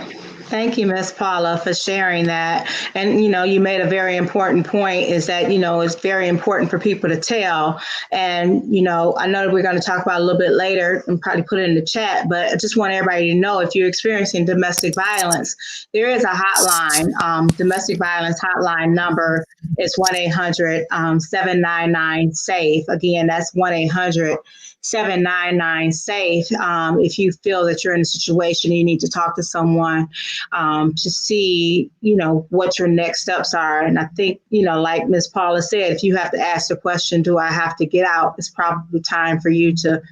thank you, Miss Paula, for sharing that. And, you know, you made a very important point, is that, you know, it's very important for people to tell. And, you know, I know that we're going to talk about it a little bit later and probably put it in the chat, but I just want everybody to know, if you're experiencing domestic violence, there is a hotline. Domestic violence hotline number is 1-800-799-SAFE. Again, that's 1-800-799-SAFE. If you feel that you're in a situation you need to talk to someone to see, you know, what your next steps are. And I think, you know, like Ms. Paula said, if you have to ask the question, do I have to get out? It's probably time for you to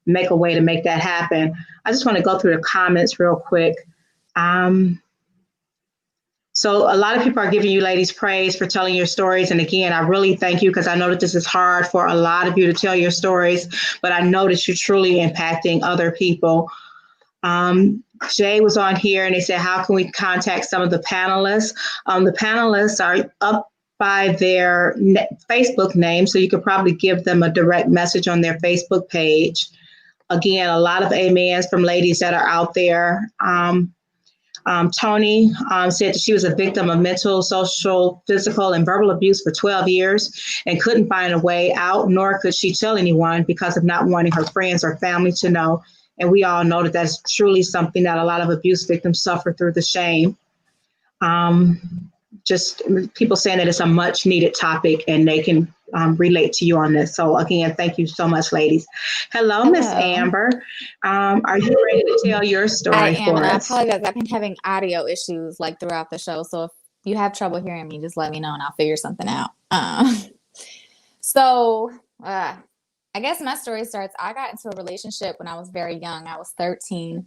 make a way to make that happen. I just want to go through the comments real quick. So a lot of people are giving you ladies praise for telling your stories. And again, I really thank you, because I know that this is hard for a lot of you to tell your stories, but I know that you're truly impacting other people. Jay was on here and they said, how can we contact some of the panelists? The panelists are up by their Facebook name, so you could probably give them a direct message on their Facebook page. Again, a lot of amens from ladies that are out there. Tony said that she was a victim of mental, social, physical, and verbal abuse for 12 years and couldn't find a way out, nor could she tell anyone because of not wanting her friends or family to know. And we all know that that's truly something that a lot of abuse victims suffer through, the shame. Just people saying that it's a much needed topic and they can relate to you on this. So again, thank you so much, ladies. Hello, Miss Amber. Are you ready to tell your story I am, for and us? I apologize. I've been having audio issues like throughout the show. So if you have trouble hearing me, just let me know and I'll figure something out. I guess my story starts, I got into a relationship when I was very young. I was 13.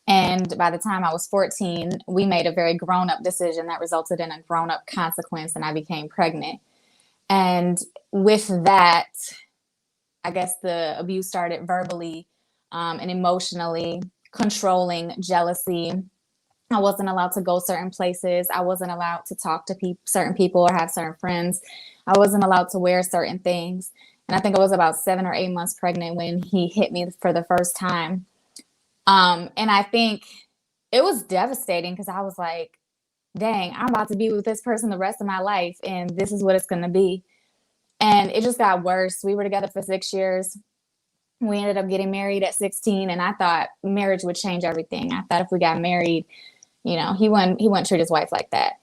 And by the time I was 14, we made a very grown-up decision that resulted in a grown-up consequence, and I became pregnant. And with that, I guess the abuse started verbally and emotionally, controlling, jealousy. I wasn't allowed to go certain places. I wasn't allowed to talk to certain people or have certain friends. I wasn't allowed to wear certain things. And I think I was about 7 or 8 months pregnant when he hit me for the first time. And I think it was devastating, because I was like, dang, I'm about to be with this person the rest of my life, and this is what it's going to be. And it just got worse. We were together for 6 years. We ended up getting married at 16, and I thought marriage would change everything. I thought if we got married, you know, he wouldn't treat his wife like that.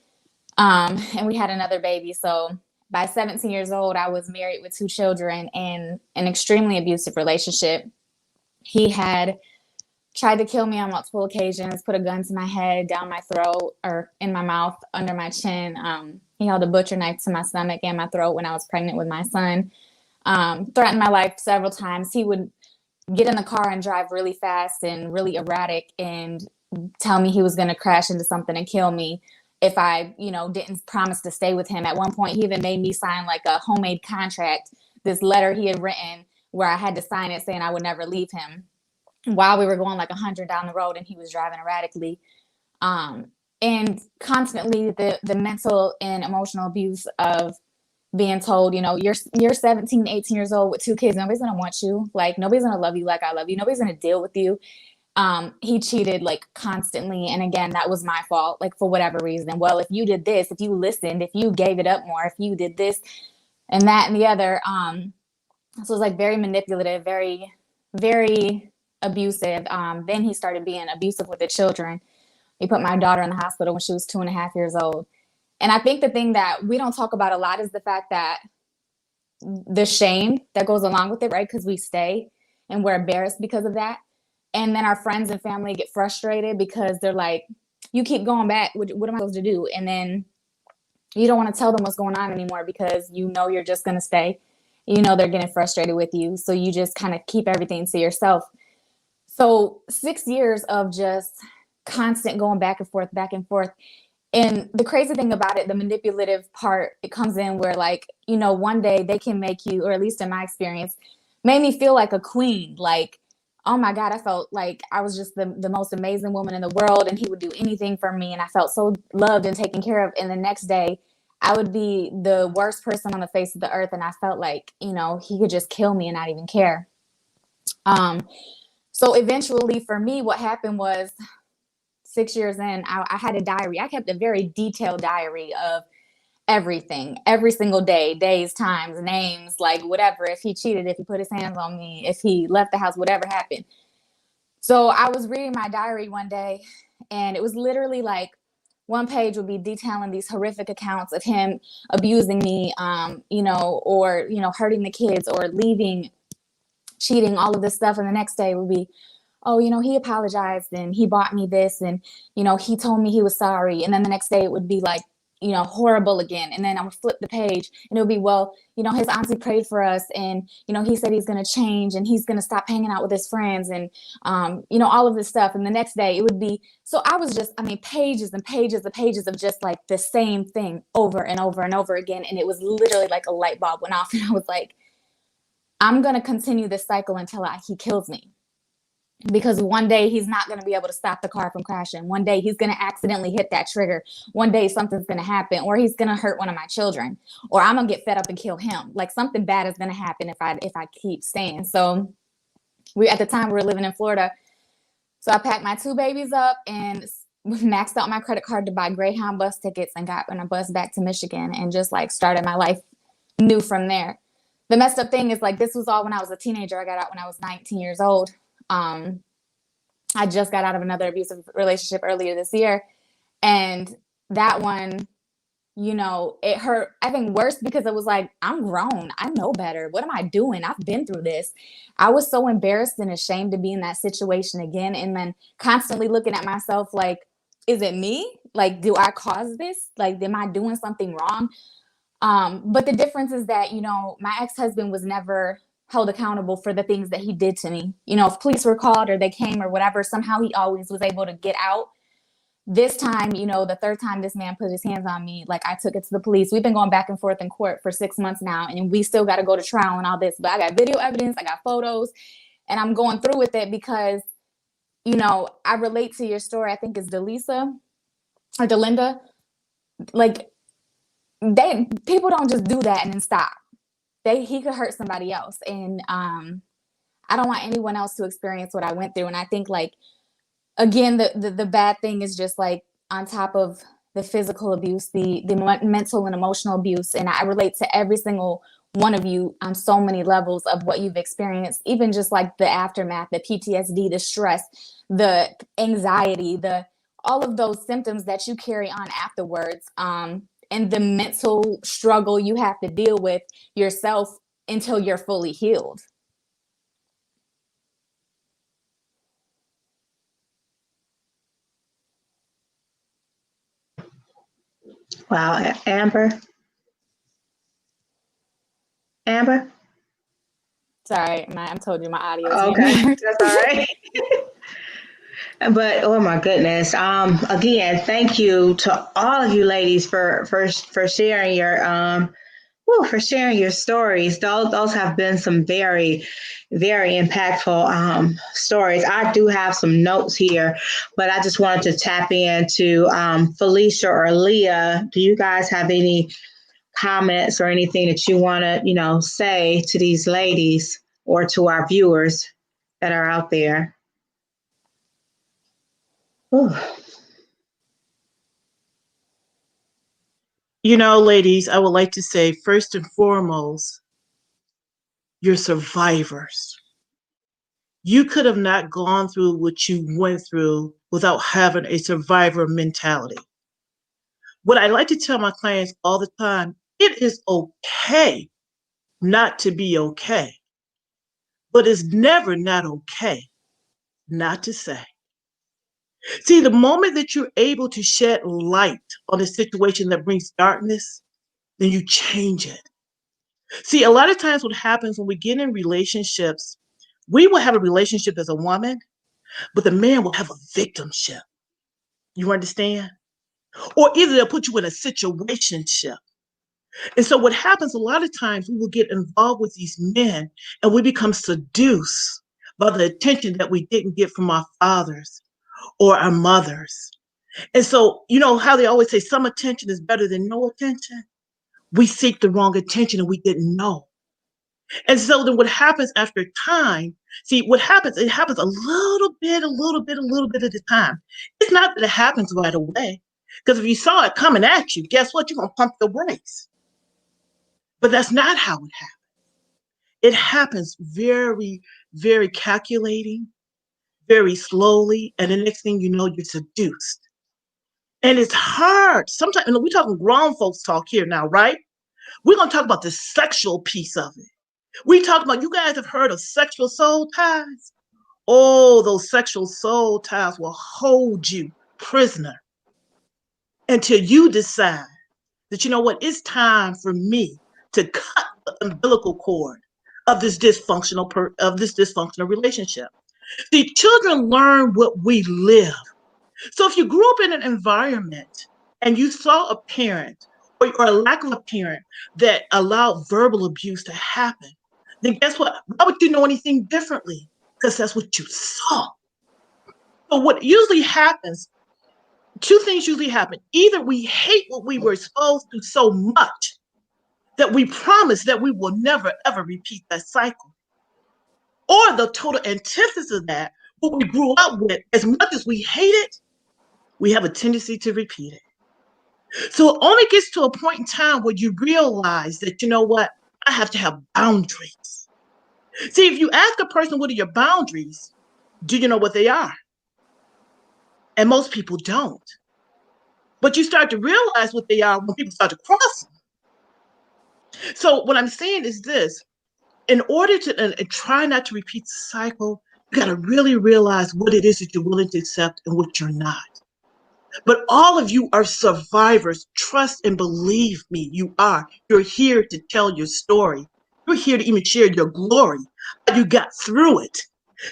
And we had another baby. So by 17 years old, I was married with 2 children in an extremely abusive relationship. He had tried to kill me on multiple occasions, put a gun to my head, down my throat, or in my mouth, under my chin. He held a butcher knife to my stomach and my throat when I was pregnant with my son. Threatened my life several times. He would get in the car and drive really fast and really erratic and tell me he was going to crash into something and kill me if I, you know, didn't promise to stay with him. At one point, he even made me sign like a homemade contract, this letter he had written where I had to sign it saying I would never leave him, while we were going like 100 down the road and he was driving erratically. And constantly the mental and emotional abuse of being told, you know, you're 17, 18 years old with 2 kids. Nobody's going to want you. Like, nobody's going to love you like I love you. Nobody's going to deal with you. he cheated like constantly. And again, that was my fault, like for whatever reason. Well, if you did this, if you listened, if you gave it up more, if you did this and that and the other. So it was like very manipulative, very, very abusive. Then he started being abusive with the children. He put my daughter in the hospital when she was 2.5 years old. And I think the thing that we don't talk about a lot is the fact that the shame that goes along with it, right? Because we stay and we're embarrassed because of that. And then our friends and family get frustrated because they're like, you keep going back. What am I supposed to do? And then you don't want to tell them what's going on anymore because you know you're just going to stay. You know they're getting frustrated with you. So you just kind of keep everything to yourself. So 6 years of just constant going back and forth, back and forth. And the crazy thing about it, the manipulative part, it comes in where like, you know, one day they can make you, or at least in my experience, made me feel like a queen. Like, oh my God, I felt like I was just the most amazing woman in the world and he would do anything for me. And I felt so loved and taken care of. And the next day I would be the worst person on the face of the earth. And I felt like, you know, he could just kill me and not even care. So eventually for me, what happened was 6 years in, I had a diary. I kept a very detailed diary of everything, every single day, days, times, names, like whatever. If he cheated, if he put his hands on me, if he left the house, whatever happened. So I was reading my diary one day and it was literally like one page would be detailing these horrific accounts of him abusing me, you know, or, you know, hurting the kids or leaving, cheating, all of this stuff. And the next day would be, oh, you know, he apologized and he bought me this and, you know, he told me he was sorry. And then the next day it would be like, you know, horrible again. And then I would flip the page and it would be, well, you know, his auntie prayed for us and, you know, he said he's going to change and he's going to stop hanging out with his friends and, you know, all of this stuff. And the next day it would be, so I was just, I mean, pages and pages and pages of just like the same thing over and over and over again. And it was literally like a light bulb went off and I was like, I'm going to continue this cycle until he kills me. Because one day he's not going to be able to stop the car from crashing. One day he's going to accidentally hit that trigger. One day something's going to happen, or he's going to hurt one of my children, or I'm going to get fed up and kill him. Like something bad is going to happen if I keep staying. So at the time we were living in Florida. So I packed my 2 babies up and maxed out my credit card to buy Greyhound bus tickets and got on a bus back to Michigan and just like started my life new from there. The messed up thing is like, this was all when I was a teenager. I got out when I was 19 years old. I just got out of another abusive relationship earlier this year. And that one, you know, it hurt, I think, worse because it was like, I'm grown. I know better. What am I doing? I've been through this. I was so embarrassed and ashamed to be in that situation again. And then constantly looking at myself like, is it me? Like, do I cause this? Like, am I doing something wrong? But the difference is that, you know, my ex-husband was never held accountable for the things that he did to me. You know, if police were called or they came or whatever, somehow he always was able to get out. This time, you know, the third time this man put his hands on me, like I took it to the police. We've been going back and forth in court for 6 months now, and we still got to go to trial and all this. But I got video evidence, I got photos, and I'm going through with it because, you know, I relate to your story. I think it's Delisa or Delinda. Like, people don't just do that and then stop. He could hurt somebody else. And I don't want anyone else to experience what I went through. And I think, like, again, the bad thing is just like on top of the physical abuse, the mental and emotional abuse. And I relate to every single one of you on so many levels of what you've experienced, even just like the aftermath, the PTSD, the stress, the anxiety, all of those symptoms that you carry on afterwards. And the mental struggle you have to deal with yourself until you're fully healed. Wow, Amber? Sorry, I told you my audio is Okay, that's all right. But oh my goodness. Again, thank you to all of you ladies for sharing your stories. Those have been some very, very impactful stories. I do have some notes here, but I just wanted to tap into Felicia or Leah. Do you guys have any comments or anything that you want to, you know, say to these ladies or to our viewers that are out there? You know, ladies, I would like to say, first and foremost, you're survivors. You could have not gone through what you went through without having a survivor mentality. What I like to tell my clients all the time, it is okay not to be okay, but it's never not okay not to say. See, the moment that you're able to shed light on a situation that brings darkness, then you change it. See, a lot of times what happens when we get in relationships, we will have a relationship as a woman, but the man will have a victimship. You understand? Or either they'll put you in a situationship. And so what happens a lot of times, we will get involved with these men and we become seduced by the attention that we didn't get from our fathers or our mothers. And so, you know how they always say some attention is better than no attention? We seek the wrong attention and we didn't know. And so then what happens after time, see what happens, it happens a little bit at a time. It's not that it happens right away. Because if you saw it coming at you, guess what? You're going to pump the brakes. But that's not how it happens. It happens very, very calculating, very slowly. And the next thing you know, you're seduced. And it's hard. Sometimes, and we're talking grown folks talk here now, right? We're going to talk about the sexual piece of it. We talk about, you guys have heard of sexual soul ties? Oh, those sexual soul ties will hold you prisoner until you decide that, you know what, it's time for me to cut the umbilical cord of this dysfunctional relationship. See, children learn what we live. So if you grew up in an environment and you saw a parent or a lack of a parent that allowed verbal abuse to happen, then guess what? Why would you know anything differently? Because that's what you saw. So what usually happens, two things usually happen. Either we hate what we were exposed to so much that we promise that we will never, ever repeat that cycle. Or the total antithesis of that, what we grew up with, as much as we hate it, we have a tendency to repeat it. So it only gets to a point in time where you realize that, you know what, I have to have boundaries. See, if you ask a person, what are your boundaries? Do you know what they are? And most people don't. But you start to realize what they are when people start to cross them. So what I'm saying is this, in order to try not to repeat the cycle, you got to really realize what it is that you're willing to accept and what you're not. But all of you are survivors. Trust and believe me, you are. You're here to tell your story. You're here to even share your glory. You got through it.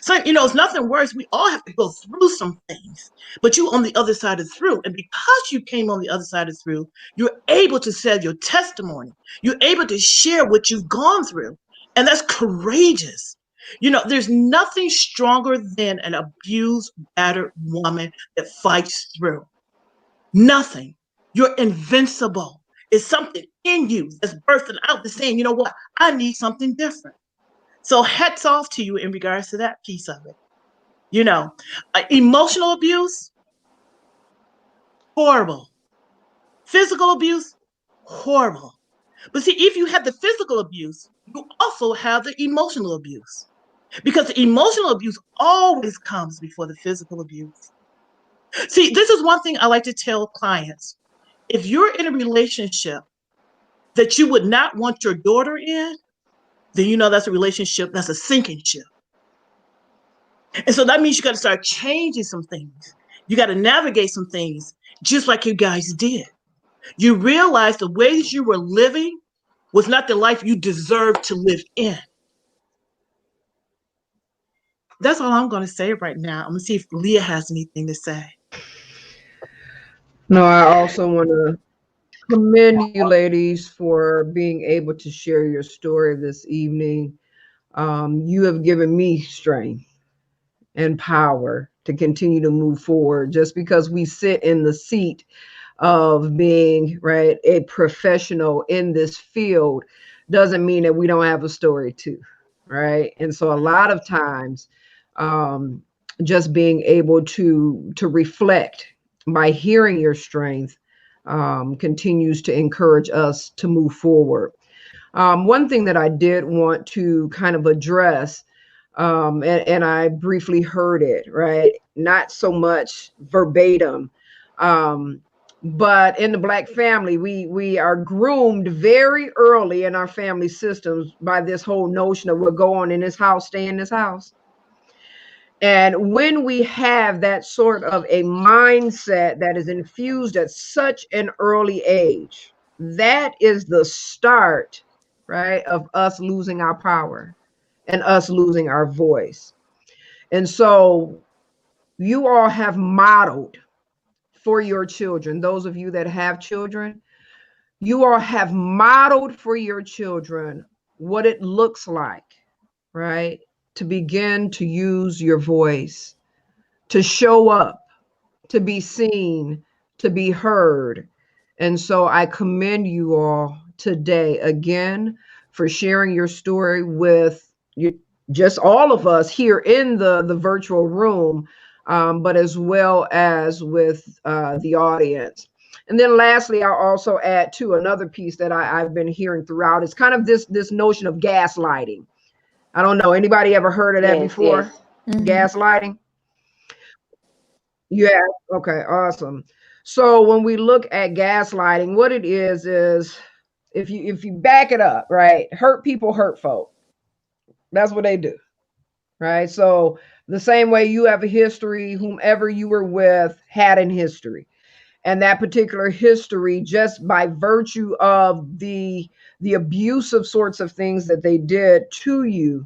So, you know, it's nothing worse. We all have to go through some things, but you on the other side of through. And because you came on the other side of through, you're able to sell your testimony. You're able to share what you've gone through. And that's courageous. You know, there's nothing stronger than an abused, battered woman that fights through. Nothing. You're invincible. It's something in you that's bursting out that's saying, you know what, I need something different. So hats off to you in regards to that piece of it. You know, emotional abuse, horrible. Physical abuse, horrible. But see, if you have the physical abuse, you also have the emotional abuse. Because the emotional abuse always comes before the physical abuse. See, this is one thing I like to tell clients. If you're in a relationship that you would not want your daughter in, then you know that's a relationship, that's a sinking ship. And so that means you got to start changing some things. You got to navigate some things, just like you guys did. You realize the ways you were living was not the life you deserved to live in. That's all I'm going to say right now. I'm going to see if Leah has anything to say. No, I also want to commend you ladies for being able to share your story this evening. You have given me strength and power to continue to move forward. Just because we sit in the seat of being, right, a professional in this field doesn't mean that we don't have a story too, right? And so a lot of times just being able to reflect by hearing your strength continues to encourage us to move forward. One thing that I did want to kind of address, and I briefly heard it, right? Not so much verbatim, but in the Black family, we are groomed very early in our family systems by this whole notion of what go on in this house, stay in this house. And when we have that sort of a mindset that is infused at such an early age, that is the start, right, of us losing our power and us losing our voice. And so you all have modeled for your children, those of you that have children, you all have modeled for your children what it looks like, right, to begin to use your voice, to show up, to be seen, to be heard. And so I commend you all today again for sharing your story with you, just all of us here in the virtual room, but as well as with the audience. And then lastly, I'll also add to another piece that I've been hearing throughout. It's kind of this notion of gaslighting. I don't know, anybody ever heard of that before? Mhm. Gaslighting? Yeah. Okay. Awesome. So when we look at gaslighting, what it is if you back it up, right? Hurt people hurt folk. That's what they do, right? So the same way you have a history, whomever you were with had an history, and that particular history, just by virtue of the abusive sorts of things that they did to you,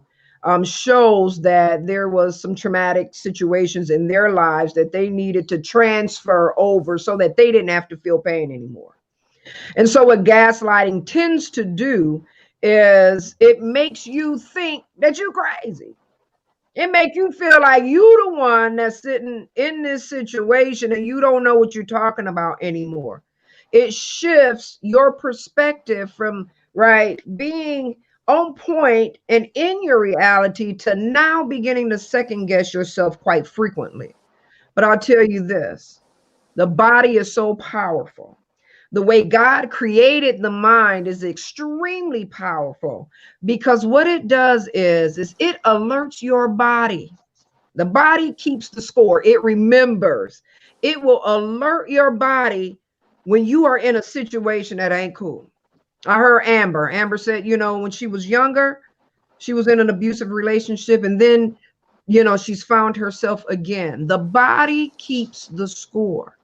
shows that there was some traumatic situations in their lives that they needed to transfer over so that they didn't have to feel pain anymore. And so what gaslighting tends to do is it makes you think that you're crazy. It make you feel like you the one that's sitting in this situation and you don't know what you're talking about anymore. It shifts your perspective from, right, being on point and in your reality to now beginning to second guess yourself quite frequently. But I'll tell you this, the body is so powerful. The way God created the mind is extremely powerful, because what it does is it alerts your body. The body keeps the score. It remembers. It will alert your body when you are in a situation that ain't cool. I heard Amber. Amber said, when she was younger, she was in an abusive relationship, and then, she's found herself again. The body keeps the score.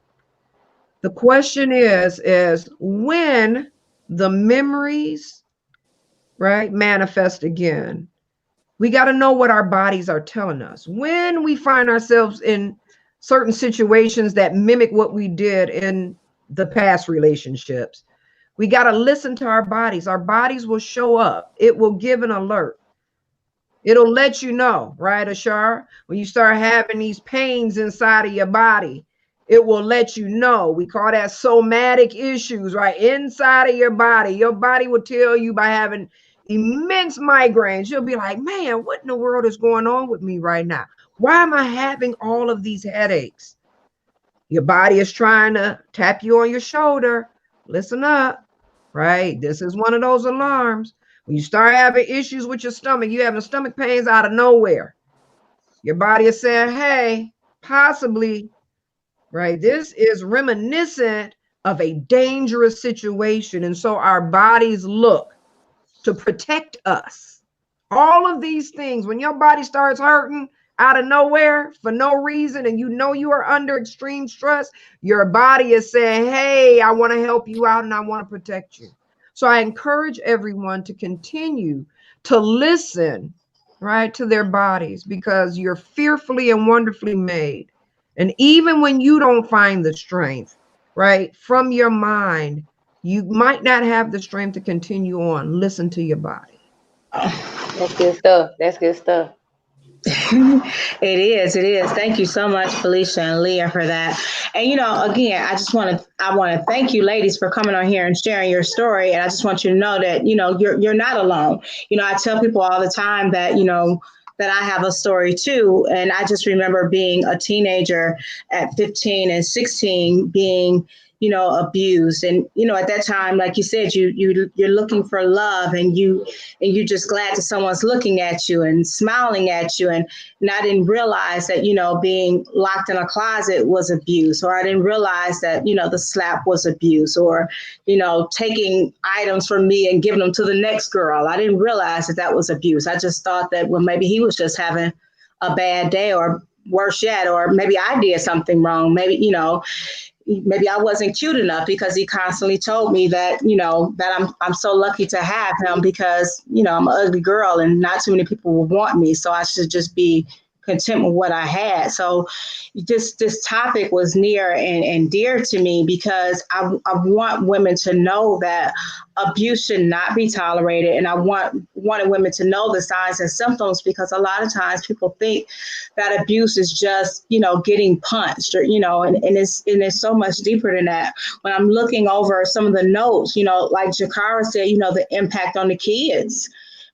The question is when the memories, right, manifest again, we got to know what our bodies are telling us. When we find ourselves in certain situations that mimic what we did in the past relationships, we got to listen to our bodies. Our bodies will show up. It will give an alert. It'll let you know, right, Ashar? When you start having these pains inside of your body, it will let you know. We call that somatic issues, right? Inside of your body. Your body will tell you by having immense migraines. You'll be like, man, what in the world is going on with me right now? Why am I having all of these headaches? Your body is trying to tap you on your shoulder. Listen up, right? This is one of those alarms. When you start having issues with your stomach, you're having stomach pains out of nowhere. Your body is saying, hey, possibly, right, this is reminiscent of a dangerous situation. And so our bodies look to protect us. All of these things, when your body starts hurting out of nowhere for no reason, and you are under extreme stress, your body is saying, hey, I want to help you out and I want to protect you. So I encourage everyone to continue to listen, right, to their bodies, because you're fearfully and wonderfully made. And even when you don't find the strength, right, from your mind, you might not have the strength to continue on. Listen to your body. That's good stuff. That's good stuff. It is. Thank you so much, Felicia and Leah, for that. And again, I want to thank you, ladies, for coming on here and sharing your story. And I just want you to know that you're not alone. I tell people all the time that that I have a story too. And I just remember being a teenager at 15 and 16 being, abused. And, at that time, like you said, you're looking for love, and you're just glad that someone's looking at you and smiling at you. And I didn't realize that, being locked in a closet was abuse, or I didn't realize that, the slap was abuse, or, taking items from me and giving them to the next girl. I didn't realize that was abuse. I just thought that, well, maybe he was just having a bad day, or worse yet, or maybe I did something wrong. Maybe I wasn't cute enough, because he constantly told me that, that I'm so lucky to have him, because, I'm an ugly girl and not too many people will want me. So I should just be content with what I had. So this topic was near and dear to me, because I want women to know that abuse should not be tolerated. And I wanted women to know the signs and symptoms, because a lot of times people think that abuse is just, getting punched, or, and it's so much deeper than that. When I'm looking over some of the notes, like Jakara said, the impact on the kids.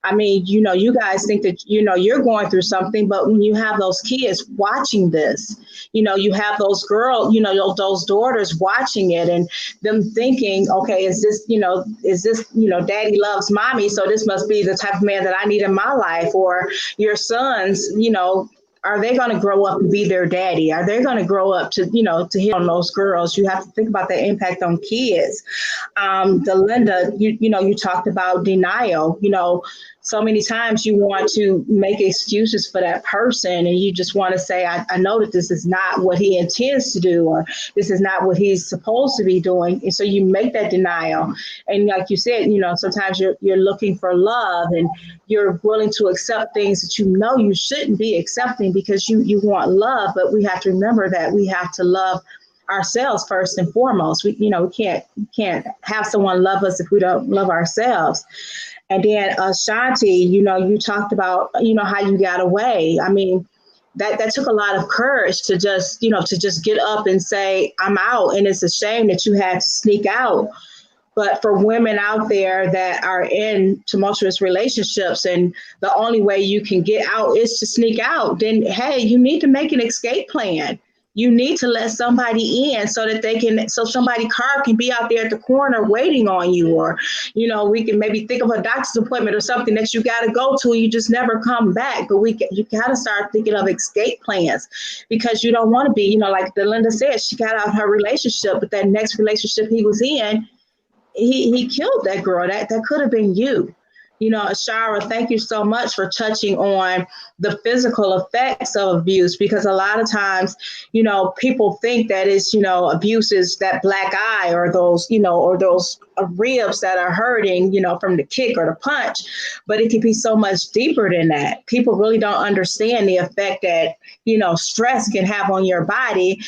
I mean, you guys think that, you're going through something, but when you have those kids watching this, you have those girls, those daughters watching it, and them thinking, okay, is this, daddy loves mommy, so this must be the type of man that I need in my life. Or your sons, are they going to grow up and be their daddy? Are they going to grow up to hit on those girls? You have to think about the impact on kids. Delinda, you talked about denial. So many times you want to make excuses for that person, and you just want to say, I know that this is not what he intends to do, or this is not what he's supposed to be doing. And so you make that denial. And like you said, sometimes you're looking for love, and you're willing to accept things that you shouldn't be accepting, because you want love. But we have to remember that we have to love ourselves first and foremost. We can't have someone love us if we don't love ourselves. And then Shanti, you talked about, how you got away. I mean, that took a lot of courage to just get up and say, I'm out. And it's a shame that you had to sneak out. But for women out there that are in tumultuous relationships, and the only way you can get out is to sneak out, then, hey, you need to make an escape plan. You need to let somebody in so that somebody's car can be out there at the corner waiting on you. Or, we can maybe think of a doctor's appointment or something that you got to go to. You just never come back. But you got to start thinking of escape plans, because you don't want to be, like Delinda said, she got out of her relationship, but that next relationship he was in, he killed that girl. That could have been you. Ashara, thank you so much for touching on the physical effects of abuse, because a lot of times, people think that it's, abuse is that black eye, or those, or those ribs that are hurting, from the kick or the punch. But it can be so much deeper than that. People really don't understand the effect that, stress can have on your body.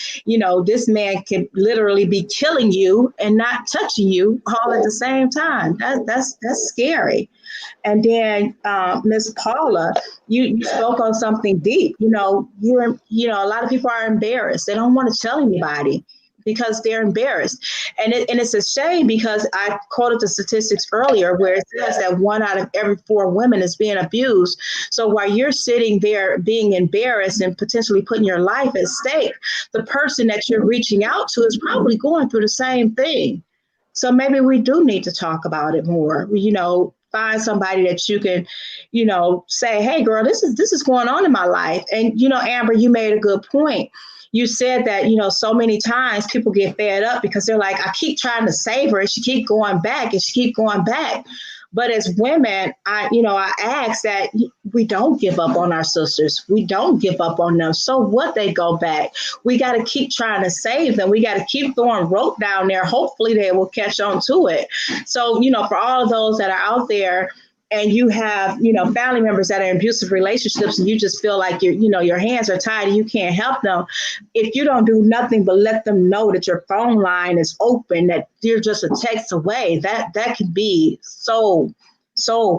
This man can literally be killing you and not touching you all at the same time. That's scary. And then Miss Paula, you spoke on something deep. A lot of people are embarrassed. They don't want to tell anybody because they're embarrassed. And it's a shame, because I quoted the statistics earlier where it says that 1 out of every 4 women is being abused. So while you're sitting there being embarrassed and potentially putting your life at stake, the person that you're reaching out to is probably going through the same thing. So maybe we do need to talk about it more. Find somebody that you can, say, hey, girl, this is going on in my life. And, Amber, you made a good point. You said that, so many times people get fed up because they're like, I keep trying to save her and she keep going back and she keep going back. But as women, I ask that we don't give up on our sisters. We don't give up on them. So what, they go back. We got to keep trying to save them. We got to keep throwing rope down there. Hopefully they will catch on to it. So, for all of those that are out there, and you have, family members that are in abusive relationships, and you just feel like your hands are tied and you can't help them. If you don't do nothing but let them know that your phone line is open, that you're just a text away, that can be so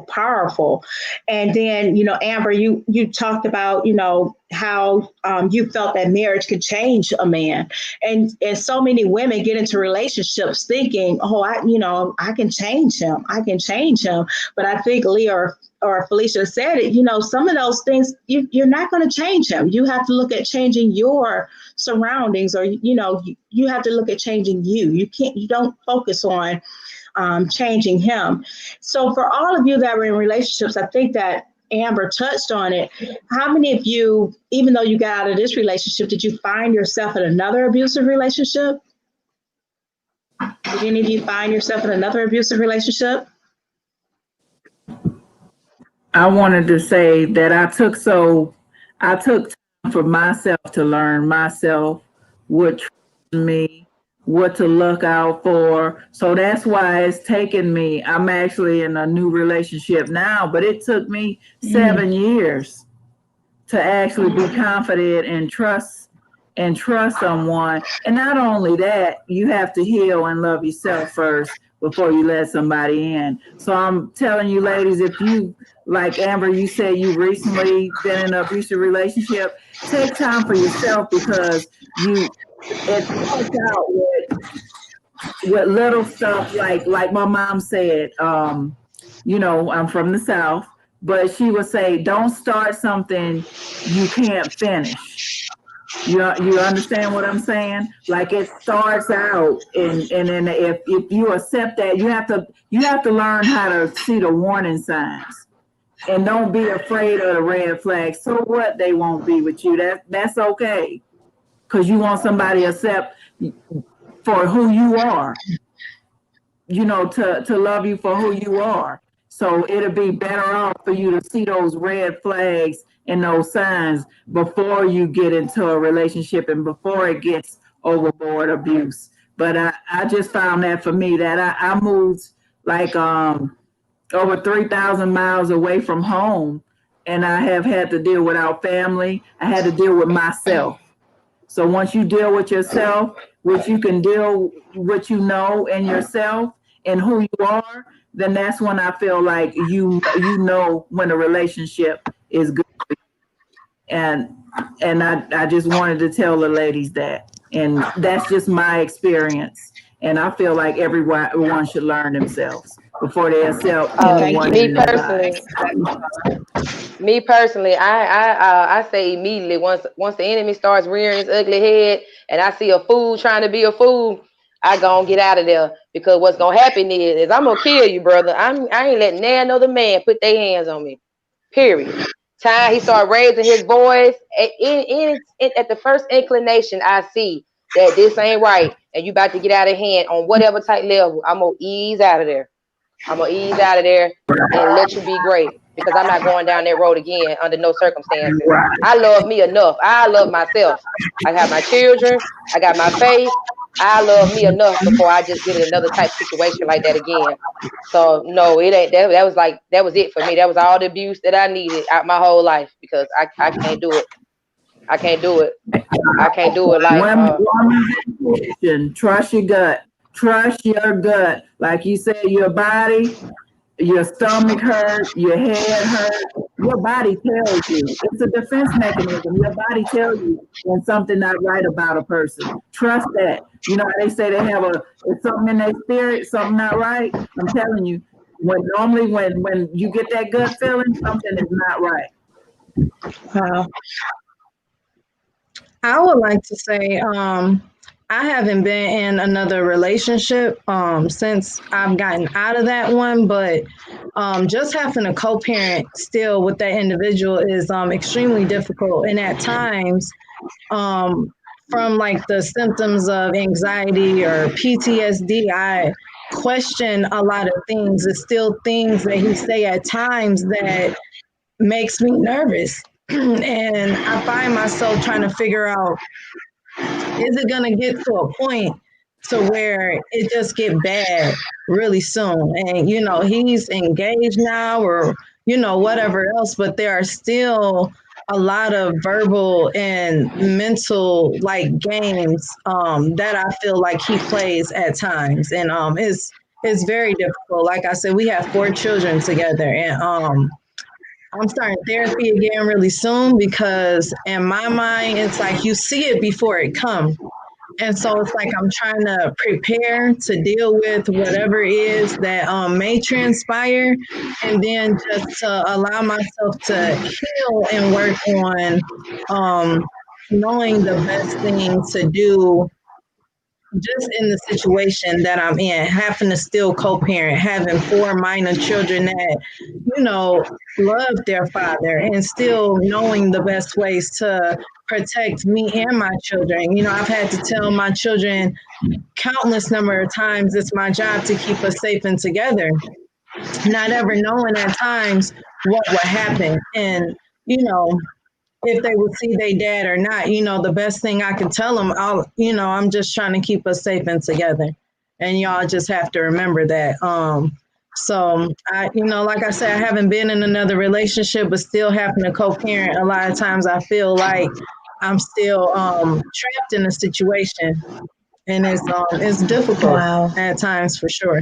powerful. And then, Amber, you talked about, how you felt that marriage could change a man. And so many women get into relationships thinking, oh, I can change him. I can change him. But I think Leah or Felicia said it, some of those things, you're not going to change him. You have to look at changing your surroundings, or, you have to look at changing you. You don't focus on changing him. So for all of you that were in relationships, I think that Amber touched on it. How many of you, even though you got out of this relationship, did you find yourself in another abusive relationship? Did any of you find yourself in another abusive relationship? I wanted to say that I took time for myself to learn myself, what triggered me, what to look out for. So that's why it's taken me. I'm actually in a new relationship now, but it took me 7 years to actually be confident and trust someone. And not only that, you have to heal and love yourself first before you let somebody in. So I'm telling you, ladies, if you, like Amber, you said you recently been in an abusive relationship, take time for yourself, because it starts out with little stuff like my mom said. I'm from the South, but she would say, don't start something you can't finish. You understand what I'm saying? Like, it starts out, and then if you accept that, you have to learn how to see the warning signs, and don't be afraid of the red flags. So what? They won't be with you. That's okay, because you want somebody to accept for who you are. To love you for who you are. So it'll be better off for you to see those red flags and those signs before you get into a relationship and before it gets overboard abuse. But I just found that for me, that I moved like over 3,000 miles away from home, and I have had to deal with our family. I had to deal with myself. So once you deal with yourself, which you can deal with, in yourself and who you are, then that's when I feel like you know when a relationship is good. And I just wanted to tell the ladies that, and that's just my experience. And I feel like everyone should learn themselves before they accept anyone in their lives. Me personally, I say immediately, once the enemy starts rearing his ugly head and I see a fool trying to be a fool, I gonna get out of there, because what's gonna happen is I'm gonna kill you, brother. I ain't letting none other man put their hands on me. Period. Time he started raising his voice, at the first inclination I see that this ain't right and you about to get out of hand on whatever type level, I'm gonna ease out of there. I'm gonna ease out of there and let you be great, because I'm not going down that road again under no circumstances. I love me enough. I love myself. I have my children. I got my faith. I love me enough before I just get in another type situation like that again. So no, it ain't that. That was it for me. That was all the abuse that I needed out my whole life, because I can't do it. I can't do it. I can't do it like trust your gut. Trust your gut. Like you said, your body, your stomach hurt, your head hurt. Your body tells you. It's a defense mechanism. Your body tells you when something not right about a person. Trust that. You know how they say they have something in their spirit, something not right? I'm telling you, when you get that gut feeling, something is not right. I would like to say, I haven't been in another relationship since I've gotten out of that one, but just having a co-parent still with that individual is extremely difficult. And at times, from like the symptoms of anxiety or PTSD, I question a lot of things. It's still things that he say at times that makes me nervous. And I find myself trying to figure out, is it going to get to a point to where it just get bad really soon? And, he's engaged now, or, whatever else, but there are still a lot of verbal and mental like games that I feel like he plays at times. And it's very difficult. Like I said, we have 4 children together, and I'm starting therapy again really soon, because in my mind, it's like you see it before it comes. And so it's like I'm trying to prepare to deal with whatever it is that may transpire, and then just to allow myself to heal and work on knowing the best thing to do just in the situation that I'm in, having to still co-parent, having 4 minor children that, love their father, and still knowing the best ways to protect me and my children. I've had to tell my children countless number of times it's my job to keep us safe and together, not ever knowing at times what would happen. And, if they would see their dad or not, the best thing I can tell them, I'm just trying to keep us safe and together. And y'all just have to remember that. So I, like I said, I haven't been in another relationship, but still having to co-parent. A lot of times I feel like I'm still trapped in a situation, and it's difficult Wow. at times for sure.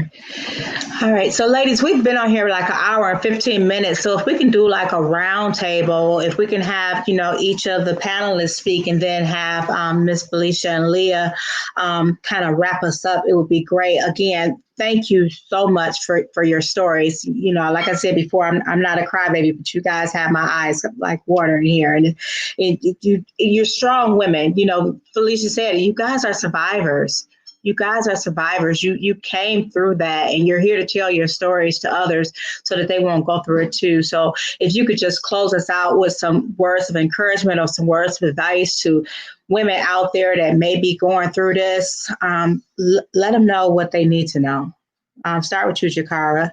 All right. So, ladies, we've been on here like an hour and 15 minutes. So, if we can do like a round table, if we can have, each of the panelists speak and then have Miss Felicia and Leah kind of wrap us up, it would be great. Again, thank you so much for your stories. Like I said before, I'm not a crybaby, but you guys have my eyes like water in here. And you're strong women. Felicia said, you guys are survivors. You guys are survivors. You came through that, and you're here to tell your stories to others so that they won't go through it too. So if you could just close us out with some words of encouragement or some words of advice to women out there that may be going through this, let them know what they need to know. Start with you, Jakara.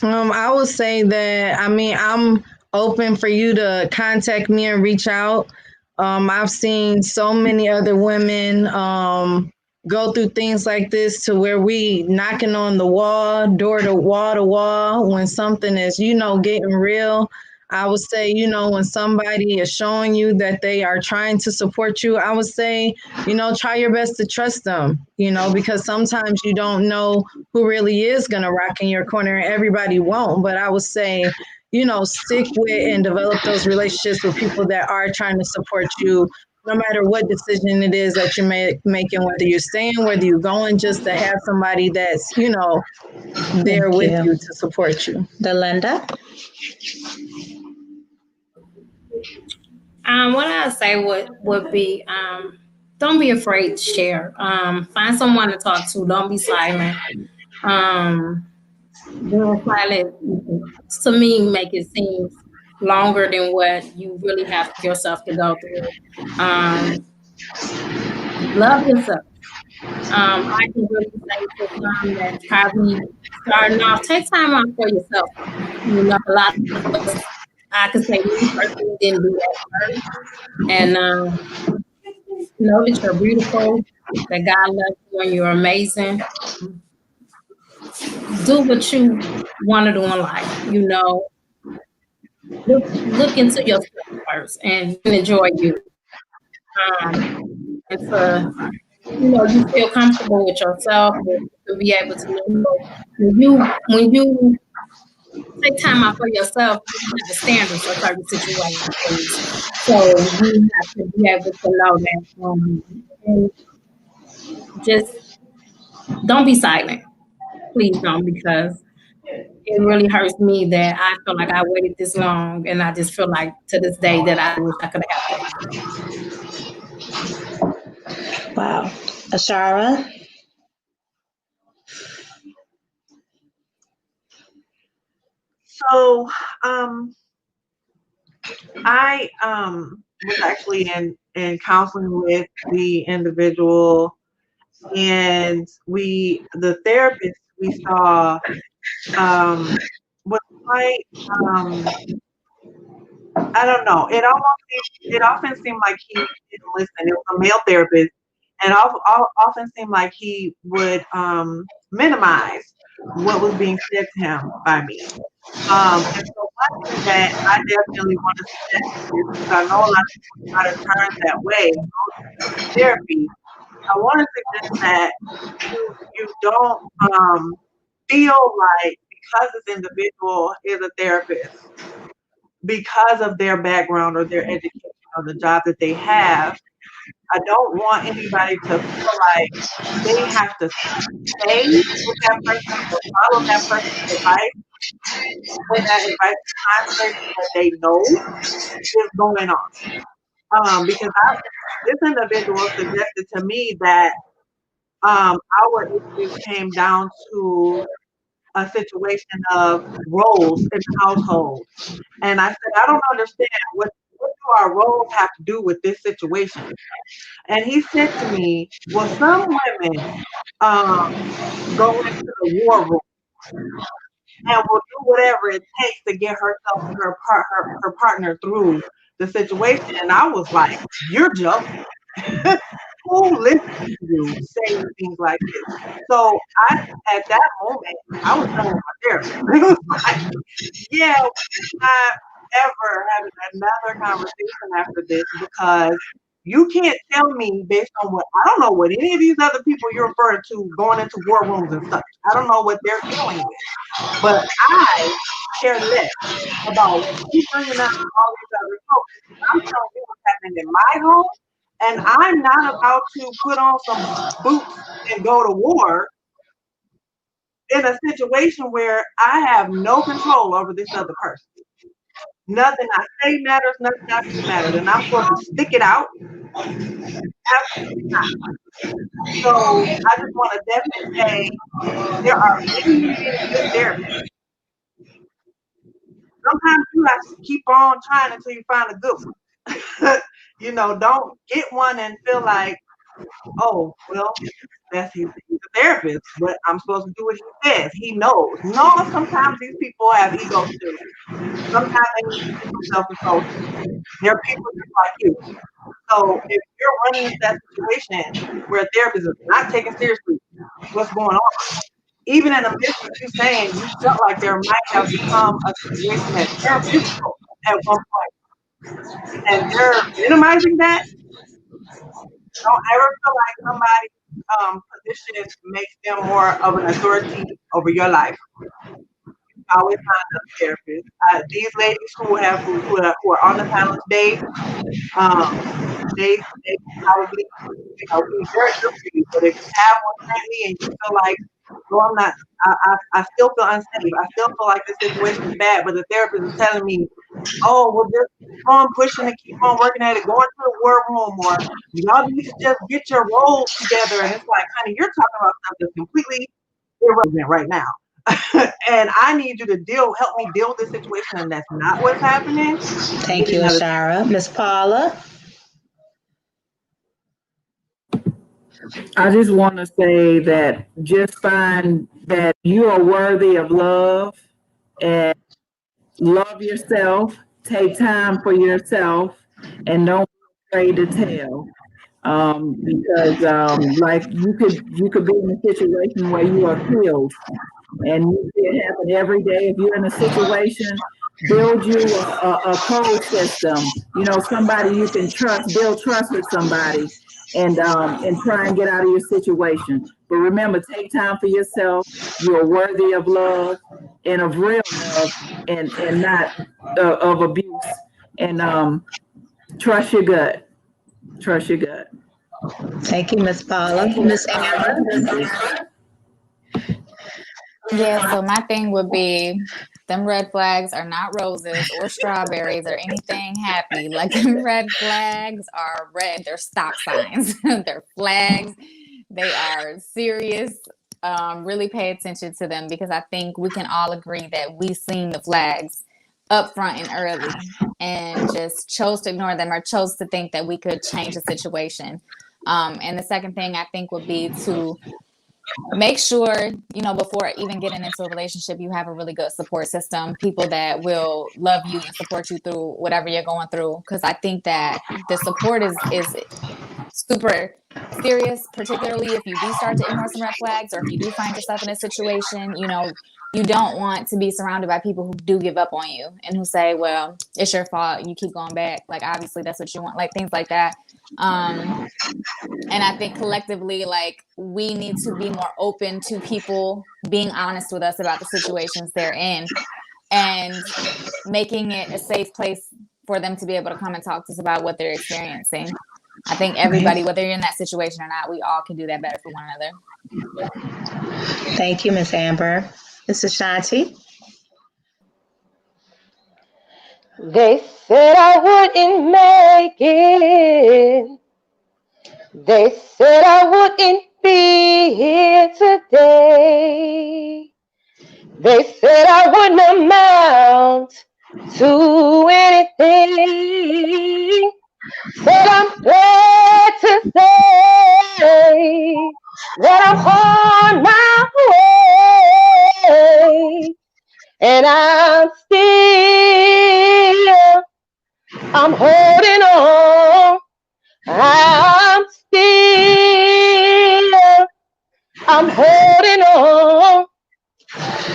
I would say that, I'm open for you to contact me and reach out. I've seen so many other women go through things like this, to where we knocking on the wall, door to wall, when something is, getting real. I would say, when somebody is showing you that they are trying to support you, I would say, try your best to trust them, because sometimes you don't know who really is going to rock in your corner, and everybody won't. But I would say, stick with and develop those relationships with people that are trying to support you, no matter what decision it is that you're making, whether you're staying, whether you're going, just to have somebody that's, there Thank with you. you to support you. Delinda? What I say would be, don't be afraid to share. Find someone to talk to. Don't be silent. Being silent, to me, make it seem longer than what you really have yourself to go through. Love yourself. I can really say to some that's probably starting off, take time out for yourself. A lot of us, I could say me personally, didn't do that first. And know that you're beautiful, that God loves you, and you're amazing. Do what you want to do in life. Look into yourself first and enjoy you. And to you feel comfortable with yourself, to be able to when you take time out for yourself, you have a standard for certain situations. So you have to be able to know that. And just don't be silent. Please don't, because it really hurts me that I feel like I waited this long, and I just feel like to this day that I wish I could have had that. Wow. Ashara? So, I was actually in counseling with the individual, and the therapist we saw was quite I don't know. It often seemed like he didn't listen. It was a male therapist, and often seemed like he would minimize what was being said to him by me. And so one thing that I definitely want to suggest is, because I know a lot of people try to turn that way, therapy. I want to suggest that you don't feel like, because this individual is a therapist, because of their background or their education or the job that they have, I don't want anybody to feel like they have to stay with that person or follow that person's advice when that advice is contrary to what they know is going on. Because this individual suggested to me that our issues came down to a situation of roles in the household. And I said, I don't understand what do our roles have to do with this situation? And he said to me, well, some women go into the war room and will do whatever it takes to get herself and her partner through the situation. And I was like, you're joking. Who listens to you saying things like this? So at that moment, I was done with my therapist. It was like, yeah, we're not ever having another conversation after this because you can't tell me based on what I don't know what any of these other people you're referring to going into war rooms and such. I don't know what they're dealing with, but I care less about what you bringing up and all these other folks. I'm telling you what's happening in my home, and I'm not about to put on some boots and go to war in a situation where I have no control over this other person. Nothing I say matters, nothing I do matters, and I'm supposed to stick it out. Absolutely not. So I just want to definitely say there are many, many, many good therapists. Sometimes you have to keep on trying until you find a good one. Don't get one and feel like, oh, well, he's a therapist, but I'm supposed to do what he says. He knows. No, sometimes these people have egos too. Sometimes they need to keep themselves control. They're people just like you. So if you're running into that situation where a therapist is not taken seriously what's going on, even in the midst of you saying you felt like there might have become a situation that's physical at one point, and they're minimizing that, don't ever feel like somebody's position makes them more of an authority over your life. You always find a therapist. These ladies who are on the panel today, they probably be very good for you. But if you have one currently and you feel like, well, I'm not, I still feel unsafe. I still feel like this situation is bad, but the therapist is telling me, oh, well, just keep on pushing and keep on working at it, going to the war room, or y'all need to just get your roles together. And it's like, honey, you're talking about stuff that's completely irrelevant right now. And I need you to help me deal with this situation, and that's not what's happening. Thank you, Ashara. Miss Paula. I just want to say that just find that you are worthy of love and love yourself. Take time for yourself and don't be afraid to tell. Because like you could be in a situation where you are killed, and it happen every day. If you're in a situation, build you a code system. Somebody you can trust. Build trust with somebody, and try and get out of your situation. But remember, take time for yourself. You're worthy of love and of real love, and not of abuse. And trust your gut. Trust your gut. Thank you, Miss Paula. Miss Amber. Yeah, so my thing would be them red flags are not roses or strawberries or anything happy. Like, them red flags are red. They're stop signs. They're flags. They are serious. Really pay attention to them, because I think we can all agree that we've seen the flags up front and early and just chose to ignore them or chose to think that we could change the situation. And the second thing I think would be to make sure, before even getting into a relationship, you have a really good support system, people that will love you and support you through whatever you're going through. Because I think that the support is super serious, particularly if you do start to ignore some red flags, or if you do find yourself in a situation, you don't want to be surrounded by people who do give up on you and who say, well, it's your fault, you keep going back. Like, obviously that's what you want, like things like that. And I think collectively, like, we need to be more open to people being honest with us about the situations they're in, and making it a safe place for them to be able to come and talk to us about what they're experiencing. I think everybody, whether you're in that situation or not, we all can do that better for one another. Thank you, Miss Amber. This is Shanti. They said I wouldn't make it. They said I wouldn't be here today. They said I wouldn't amount to anything. But I'm glad to say that I'm on my way. And I'm holding on. I'm holding on.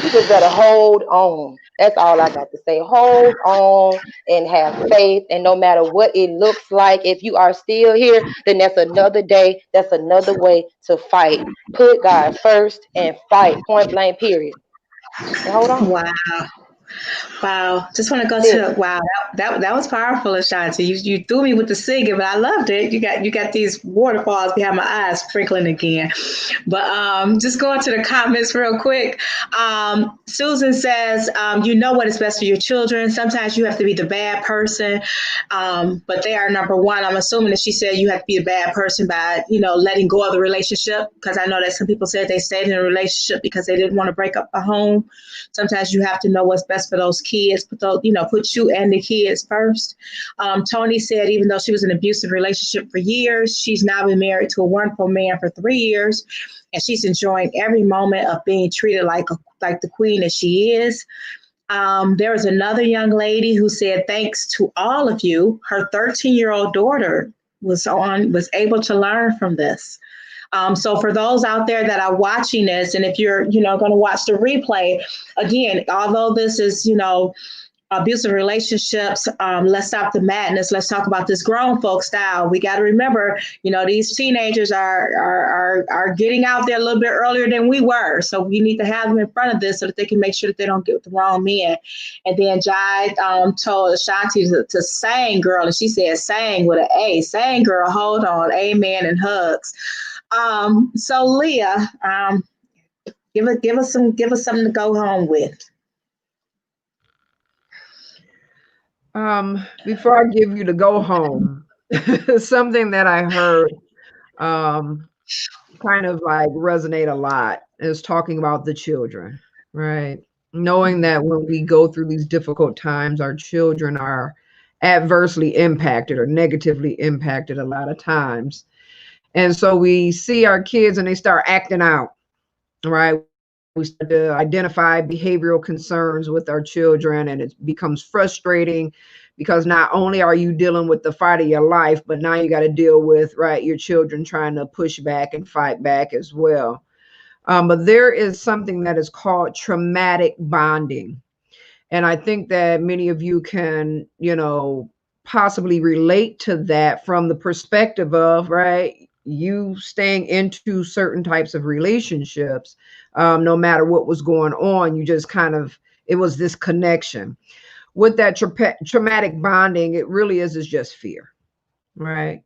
You just better hold on. That's all I got to say. Hold on and have faith. And no matter what it looks like, if you are still here, then that's another day. That's another way to fight. Put God first and fight. Point blank, period. And hold on. Wow. Wow. Just want to go to wow. That was powerful, Ashanti. You threw me with the singing, but I loved it. You got these waterfalls behind my eyes sprinkling again. But just going to the comments real quick. Susan says, you know what is best for your children. Sometimes you have to be the bad person, but they are number one. I'm assuming that she said you have to be a bad person by, letting go of the relationship, because I know that some people said they stayed in a relationship because they didn't want to break up the home. Sometimes you have to know what's best for those kids, put you and the kids first. Tony said even though she was in an abusive relationship for years, she's now been married to a wonderful man for 3 years, and she's enjoying every moment of being treated like the queen that she is. There was another young lady who said, thanks to all of you, her 13-year-old daughter was able to learn from this. So for those out there that are watching this, and if you're, going to watch the replay, again, although this is, abusive relationships, let's stop the madness. Let's talk about this grown folk style. We got to remember, these teenagers are getting out there a little bit earlier than we were. So we need to have them in front of this so that they can make sure that they don't get with the wrong men. And then Jai told Ashanti to sang girl, and she said sang with an A. Sang girl, hold on, amen, and hugs. So Leah, give us something to go home with. Before I give you the go home, something that I heard kind of like resonate a lot is talking about the children, right? Knowing that when we go through these difficult times, our children are adversely impacted or negatively impacted a lot of times. And so we see our kids and they start acting out, right? We start to identify behavioral concerns with our children, and it becomes frustrating because not only are you dealing with the fight of your life, but now you got to deal with, right, your children trying to push back and fight back as well. But there is something that is called traumatic bonding. And I think that many of you can, possibly relate to that from the perspective of, right, you staying into certain types of relationships, no matter what was going on, you just it was this connection. With that traumatic bonding, it really is just fear, right?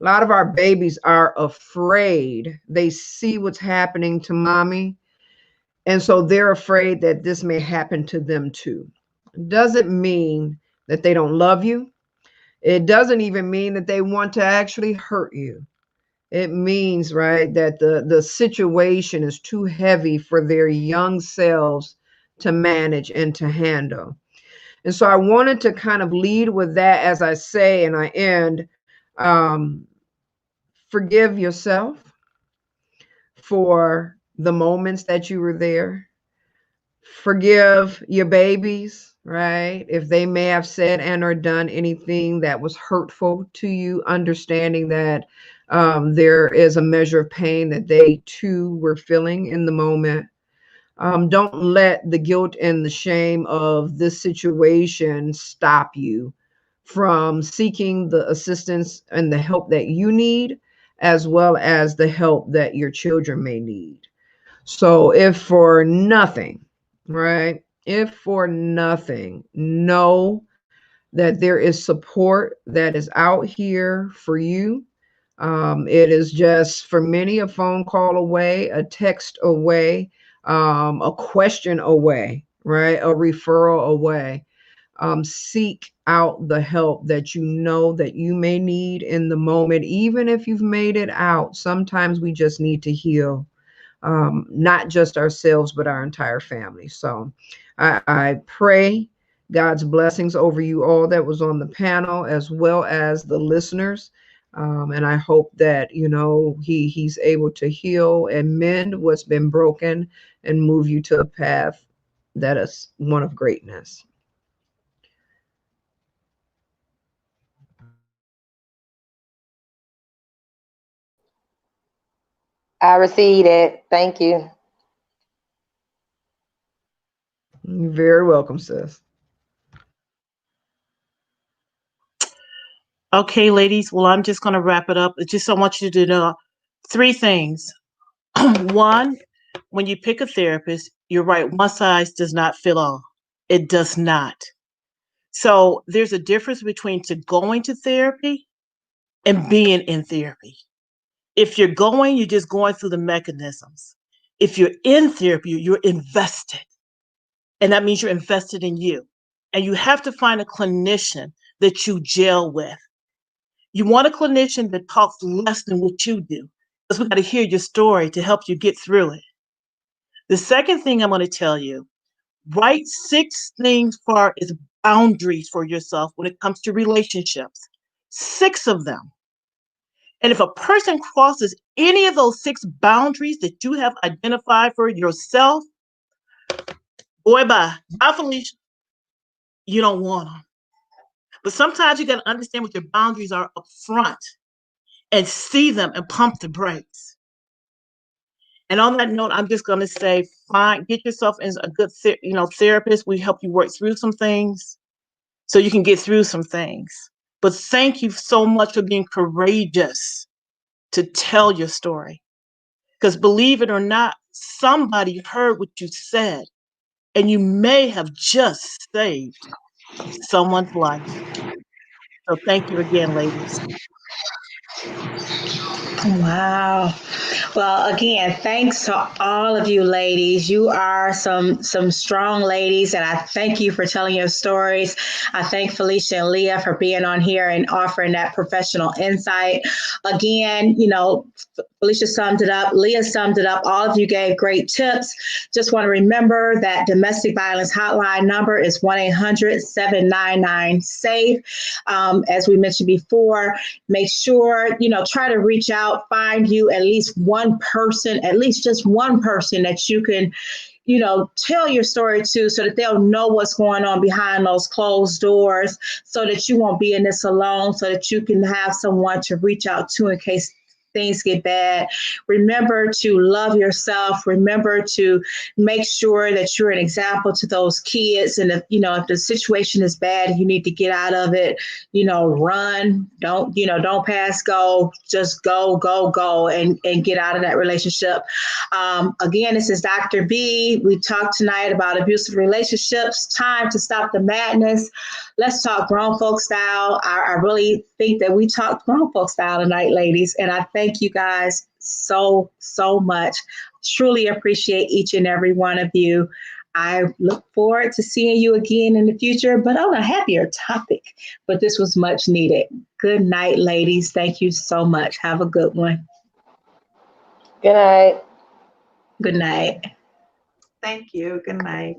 A lot of our babies are afraid. They see what's happening to mommy, and so they're afraid that this may happen to them too. It doesn't mean that they don't love you. It doesn't even mean that they want to actually hurt you. It means, right, that the situation is too heavy for their young selves to manage and to handle. And so I wanted to kind of lead with that as I say, and I end, forgive yourself for the moments that you were there. Forgive your babies, right? If they may have said and or done anything that was hurtful to you, understanding that there is a measure of pain that they too were feeling in the moment. Don't let the guilt and the shame of this situation stop you from seeking the assistance and the help that you need, as well as the help that your children may need. So if for nothing, right, if for nothing, know that there is support that is out here for you, It is just for many a phone call away, a text away, a question away, right? A referral away. Seek out the help that you know that you may need in the moment, even if you've made it out. Sometimes we just need to heal, not just ourselves, but our entire family. So I pray God's blessings over you all that was on the panel, as well as the listeners. And I hope that, you know, he's able to heal and mend what's been broken and move you to a path that is one of greatness. I received it. Thank you. You're very welcome, sis. Okay, ladies. Well, I'm just going to wrap it up. I want you to know 3 things. One, when you pick a therapist, you're right. One size does not fit all. It does not. So there's a difference between going to therapy and being in therapy. If you're going, you're just going through the mechanisms. If you're in therapy, you're invested. And that means you're invested in you. And you have to find a clinician that you gel with. You want a clinician that talks less than what you do, because we got to hear your story to help you get through it. The second thing I'm going to tell you, write 6 things far as boundaries for yourself when it comes to relationships. 6 of them. And if a person crosses any of those 6 boundaries that you have identified for yourself, boy, bye. Bye, Felicia. You don't want them. But sometimes you got to understand what your boundaries are up front and see them and pump the brakes. And on that note, I'm just going to say, get yourself as a good therapist. We help you work through some things so you can get through some things. But thank you so much for being courageous to tell your story. Because believe it or not, somebody heard what you said, and you may have just saved someone's life. So thank you again, ladies. Wow. Well, again, thanks to all of you ladies. You are some strong ladies, and I thank you for telling your stories. I thank Felicia and Leah for being on here and offering that professional insight. Again, Felicia summed it up. Leah summed it up. All of you gave great tips. Just want to remember that domestic violence hotline number is 1-800-799-SAFE. As we mentioned before, make sure, try to reach out, find you at least just one person that you can, tell your story to, so that they'll know what's going on behind those closed doors, so that you won't be in this alone, so that you can have someone to reach out to in case things get bad. Remember to love yourself. Remember to make sure that you're an example to those kids. And if the situation is bad, you need to get out of it, run, don't pass go, just go and get out of that relationship. Again, this is Dr. B. We talked tonight about abusive relationships. Time to stop the madness. Let's talk grown folk style. I really think that we talked grown folk style tonight, ladies. And I thank you guys so much. Truly appreciate each and every one of you. I look forward to seeing you again in the future, but on a happier topic. But this was much needed. Good night, ladies. Thank you so much. Have a good one. Good night. Good night. Thank you. Good night.